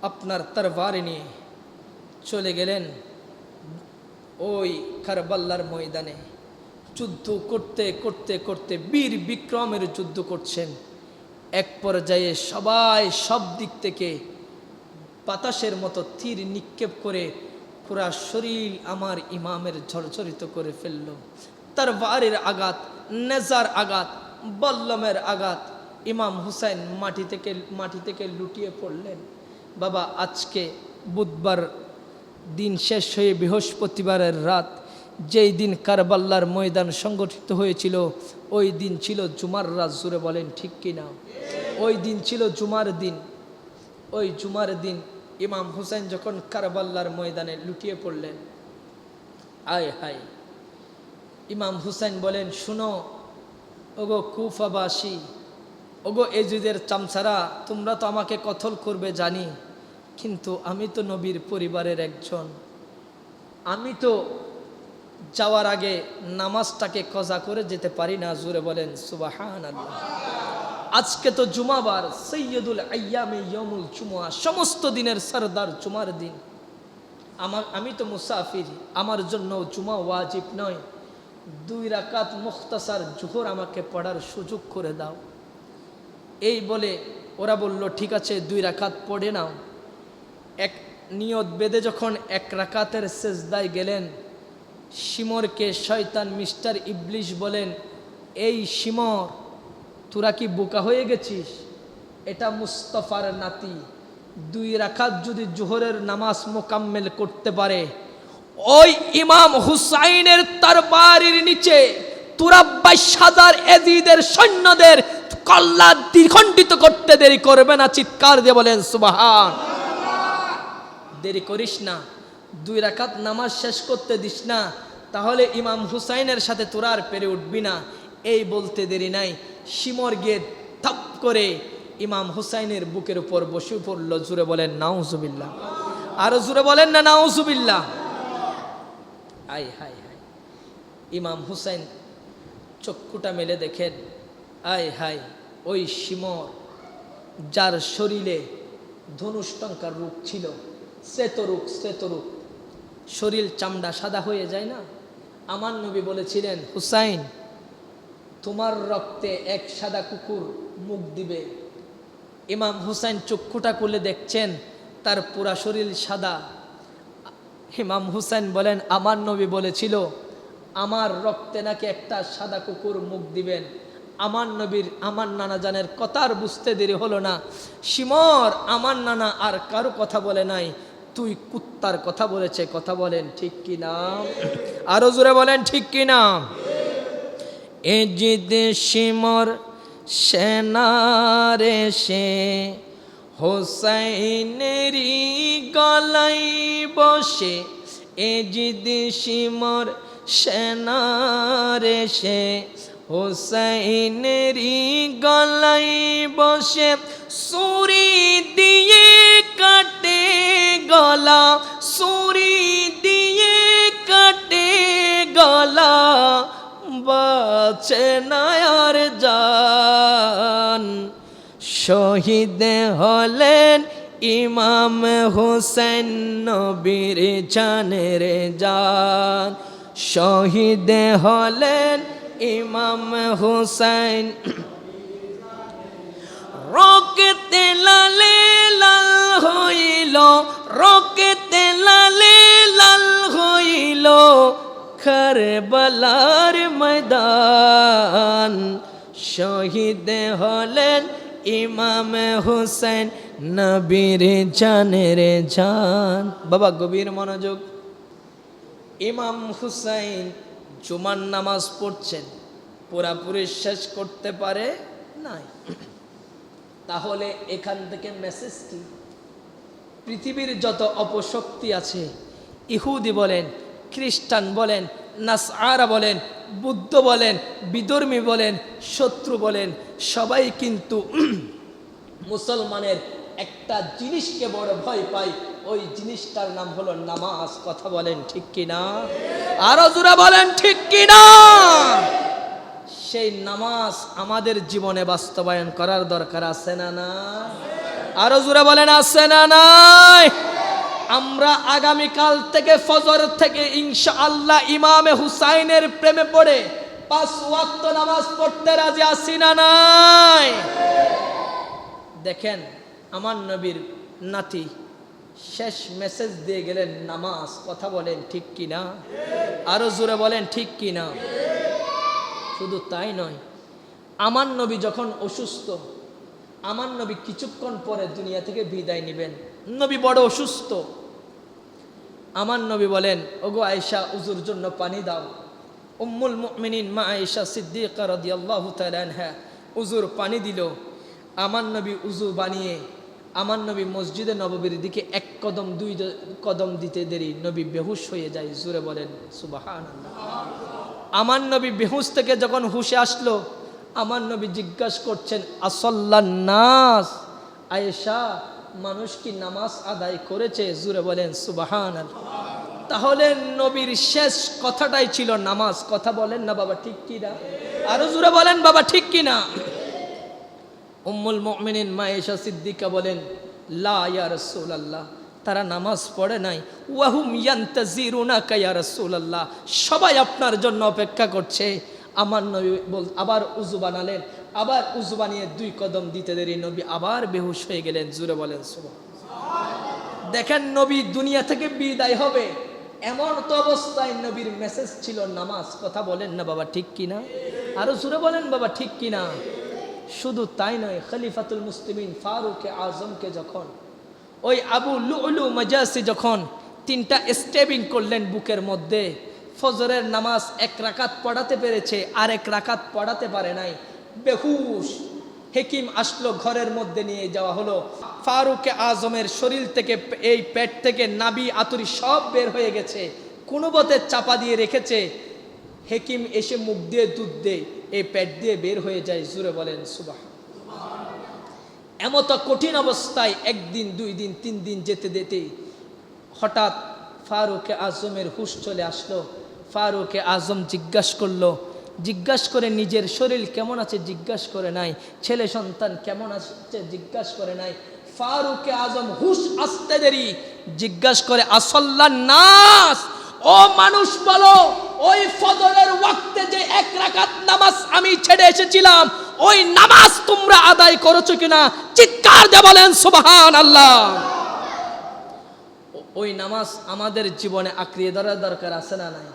আপনার তরবারি নিয়ে চলে গেলেন ওই কারবালার ময়দানে। যুদ্ধ করতে করতে করতে বীর বিক্রমের যুদ্ধ করছেন। এক পর্যায়ে সবাই সব দিক থেকে বাতাসের মতো তীর নিক্ষেপ করে পুরা শরীর আমার ইমামের ঝরঝরিত করে ফেলল। তরবারির আঘাত, নেজার আঘাত, বল্লমের আঘাত, ইমাম হুসাইন মাটি থেকে লুটিয়ে পড়লেন। বাবা, আজকে বুধবার দিন শেষ হয়ে বৃহস্পতিবারের রাত, যেই দিন কারবালার ময়দান সংগঠিত হয়েছিল, ওই দিন ছিল জুমার রাত। জুড়ে বলেন ঠিক কিনা? ওই দিন ছিল জুমার দিন। ওই জুমার দিন ইমাম হুসাইন যখন কারবালার ময়দানে লুটিয়ে পড়লেন, আয় হায়, ইমাম হুসাইন বলেন, শুনো ওগো কুফাবাসী, ওগো এজিদের চামচারা, তোমরা তো আমাকে কতল করবে জানি, কিন্তু আমি তো নবীর পরিবারের একজন, আমি তো যাওয়ার আগে নামাজটাকে কজা করে যেতে পারি না। জোরে বলেন সুবহানাল্লাহ। আজকে তো জুমাবার, সৈয়দুল আইয়ামে ইয়ামুল জুমা, সমস্ত দিনের সরদার জুমার দিন। আমি তো মুসাফির, আমার জন্য জুমা ওয়াজিব নয়, 2 রাকাত মুখতাসার জোহর আমাকে পড়ার সুযোগ করে দাও। এই বলে ওরা বলল, ঠিক আছে 2 রাকাত পড়ে নাও। এক নিয়ত বেঁধে যখন 1 রাকাতের সেজদায় গেলেন, শিমরকে শয়তান মিস্টার ইবলিশ বলেন, এই শিমর, তোরা কি বোকা হয়ে গেছিস? এটা মুস্তফার নাতি, 2 রাকাত যদি জোহরের নামাজ মোকাম্মেল করতে পারে, ওই ইমাম হুসাইনের তরবারির নিচে তোরা 22,000 এজিদের সৈন্যদের কল্লা দ্বিখণ্ডিত করতে দেরি করবে না। চিৎকার দিয়ে বলেন সুবহান। দেরি করিস না, 2 রাকাত নামাজ শেষ করতে দিস না, তাহলে ইমাম হুসাইনের সাথে তোরা আর পেরে উঠবি না। এই বলতে দেরি নাই, শিমর গিয়ে থাপ করে ইমাম হুসাইনের বুকের উপর বসে পড়ল। জুড়ে বলেন নাউজুবিল্লাহ। আরো জুড়ে বলেন না নাউজুবিল্লাহ। আয় হায় হায়, ইমাম হুসাইন চক্ষুটা মেলে দেখেন, আয় হায়, ওই শিমর যার শরীরে ধনুষ্টঙ্কার রূপ ছিল, শ্বেতরূপ, শরীর চামড়া সাদা হয়ে যায় না। আমার নবী বলেছিলেন, হুসাইন, তোমার রক্তে এক সাদা কুকুর মুখ দিবে। ইমাম হুসাইন চক্ষুটা খুলে দেখছেন তার পুরা শরীর সাদা। ইমাম হুসাইন বলেন, আমার নবী বলেছিল আমার রক্তে নাকি একটা সাদা কুকুর মুখ দিবেন। আমার নবীর, আমার নানা জানের কথা আর বুঝতে দেরি হলো না। শিমর আমার নানা আর কারো কথা বলে নাই, তুই কুত্তার কথা বলেছে। কথা বলেন ঠিক কি না? আরো জোরে বলেন ঠিক কি না? এজিদ শিমর সেনারে সে হোসাইনেরই গলাই বসে, এজিদ শিমর সেনারে সে হোসাইনেরই গলাই বসে, সুরি দিয়ে কাটে গলা, সুরি দিয়ে কাটে গলা, বাঁচে না আর জান। শহীদ হলেন ইমাম হুসেন নবীর জানের জান, শহীদ হলেন ইমাম হুসেন। রক্তে লালে লাল হইল, রক্তে লালে লাল হইল কারবালার ময়দান, শহীদ হলেন ইমাম হুসেন নবীর জানের জান। বাবা গভীর মনোযোগ। ইমাম হুসাইন জুমার নামাজ পড়ছেন, পুরাপুরি শেষ করতে পারে নাই। তাহলে এখান থেকে মেসেজ কি? পৃথিবীর যত অপশক্তি আছে, ইহুদি বলেন, খ্রিস্টান বলেন, নাসআরা বলেন, বুদ্ধ বলেন, বিধর্মী বলেন, শত্রু বলেন, সবাই কিন্তু মুসলমানের একটা জিনিসকে বড় ভয় পায়, ওই জিনিসটার নাম হলো নামাজ। কথা বলেন ঠিক কিনা? আরো জোরে বলেন ঠিক কিনা? সেই নামাজ আমাদের জীবনে বাস্তবায়ন করার দরকার আছে না না? আরো জোরে বলেন আছে না নাই? আমরা আগামীকাল থেকে ফজর থেকে ইনশাআল্লাহ ইমামে হুসাইনের প্রেমে পড়ে 5 ওয়াক্ত নামাজ পড়তে রাজি আছি না নাই? দেখেন আমার নবীর নাতি শেষ মেসেজ দিয়ে গেলেন নামাজ। কথা বলেন ঠিক কিনা? আরো জোরে বলেন ঠিক কিনা? শুধু তাই নয়, আমার নবী যখন অসুস্থ, আমার নবী কিছুক্ষণ পরে দুনিয়া থেকে বিদায় নেবেন, নবী বড় অসুস্থ। আমার নবী বলেন, ওগো আয়েশা উজুর জন্য পানি দাও। উম্মুল মুমিনিন মা আয়েশা সিদ্দিকা রাদিয়াল্লাহু তাআলা আনহা উজুর পানি দিল। আমার নবী উজু বানিয়ে আমার নবী মসজিদে নববীর দিকে 1 কদম 2 কদম দিতে দেরি নবী বেহুশ হয়ে যায়। জোরে বলেন সুবহানাল্লাহ। আমার নবী বেহুশ থেকে যখন হুশে আসলো, আমার নবী জিজ্ঞাসা করছেন, আসল্লান নাস, আয়েশা মানুষ কি নামাজ আদায় করেছে? জোরে বলেন সুবহানাল্লাহ। তাহলে নবীর শেষ কথাটাই ছিল নামাজ। কথা বলেন না বাবা ঠিক কিনা? আরো জোরে বলেন বাবা ঠিক কিনা? উম্মুল মুমিনিন মা আয়েশা সিদ্দিকা বলেন, লা ইয়া রাসূলুল্লাহ, তারা নামাজ পড়ে নাই। ওয়াহুম ইয়ান্তাজিরুনাকা ইয়া রাসূলুল্লাহ, সবাই আপনার জন্য অপেক্ষা করছে। আমার নবী আবার উযু বানালেন, আবার উযু বানিয়ে 2 কদম দিতে দেরি নবী আবার বেহুশ হয়ে গেলেন। জোরে বলেন সুবহানাল্লাহ। দেখেন নবী দুনিয়া থেকে বিদায় হবে, এমন তো অবস্থায় নবীর মেসেজ ছিল নামাজ। কথা বলেন না বাবা ঠিক কিনা? আরো জোরে বলেন বাবা ঠিক কিনা? শুধু তাই নয়, খলিফাতুল মুসলিমিন ফারুকে আজমকে যখন ওই আবু লুলু মাজাসি যখন 3টা স্টেবিং করলেন বুকের মধ্যে, ফজরের নামাজ 1 রাকাত পড়াতে পেরেছে, আর 1 রাকাত পড়াতে পারে নাই, বেহুশ। হেকিম আসলো, ঘরের মধ্যে নিয়ে যাওয়া হলো। ফারুকে আজমের শরীর থেকে, এই পেট থেকে নাবি আতুরি সব বের হয়ে গেছে, কোনো মতে চাপা দিয়ে রেখেছে। হেকিম এসে মুখ দিয়ে দুধ দেয়, এই পেট দিয়ে বের হয়ে যায়। জোরে বলেন সুবহানাল্লাহ। এমত কঠিন অবস্থায় 1 দিন 2 দিন 3 দিন যেতে যেতে হঠাৎ ফারুকে আজমের হুশ চলে আসলো। ফারুকে আজম জিজ্ঞাসা করে নিজের শরীর কেমন আছে জিজ্ঞাসা করে নাই, ছেলে সন্তান কেমন আছে জিজ্ঞাসা করে নাই। ফারুকে আজম হুশ আসতে দেরি জিজ্ঞাসা করে, আসল্লান নাস, ও মানুষ বলো, ওই ফজরের ওয়াক্তে যে 1 রাকাত নামাজ আমি ছেড়ে এসেছিলাম, ওই নামাজ তোমরা আদায় করেছো কিনা? চিৎকার দিয়ে বলেন সুবহানাল্লাহ। ওই নামাজ আমাদের জীবনে আঁকড়িয়ে ধরার দরকার আছে না নাই?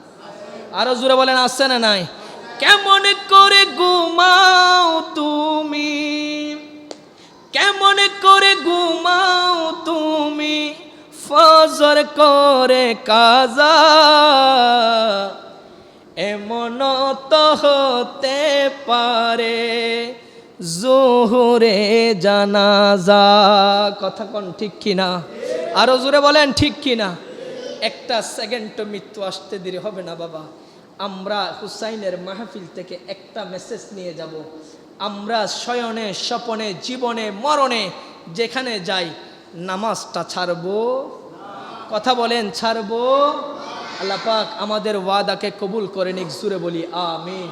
আরো জোরে বলেন আছে না নাই? কেমন করে ঘুমাও তুমি, কেমন করে ঘুমাও তুমি, ফজর করে কাজা, এমন তো হতে পারে জোহরে জানাজা। কথা কোন ঠিক কিনা? আরো জোরে বলেন ঠিক কিনা? 1টা সেকেন্ড মৃত্যু আসতে দেরি হবে না বাবা। আমরা হুসাইনের মাহফিল থেকে একটা মেসেজ নিয়ে যাব। আমরা শয়নে স্বপনে জীবনে মরণে যেখানে যাই নামাজটা ছাড়বো? কথা বলেন ছাড়বো? আল্লাহ পাক আমাদের ওয়াদাকে কবুল করে নিক। জোরে বলি আমিন।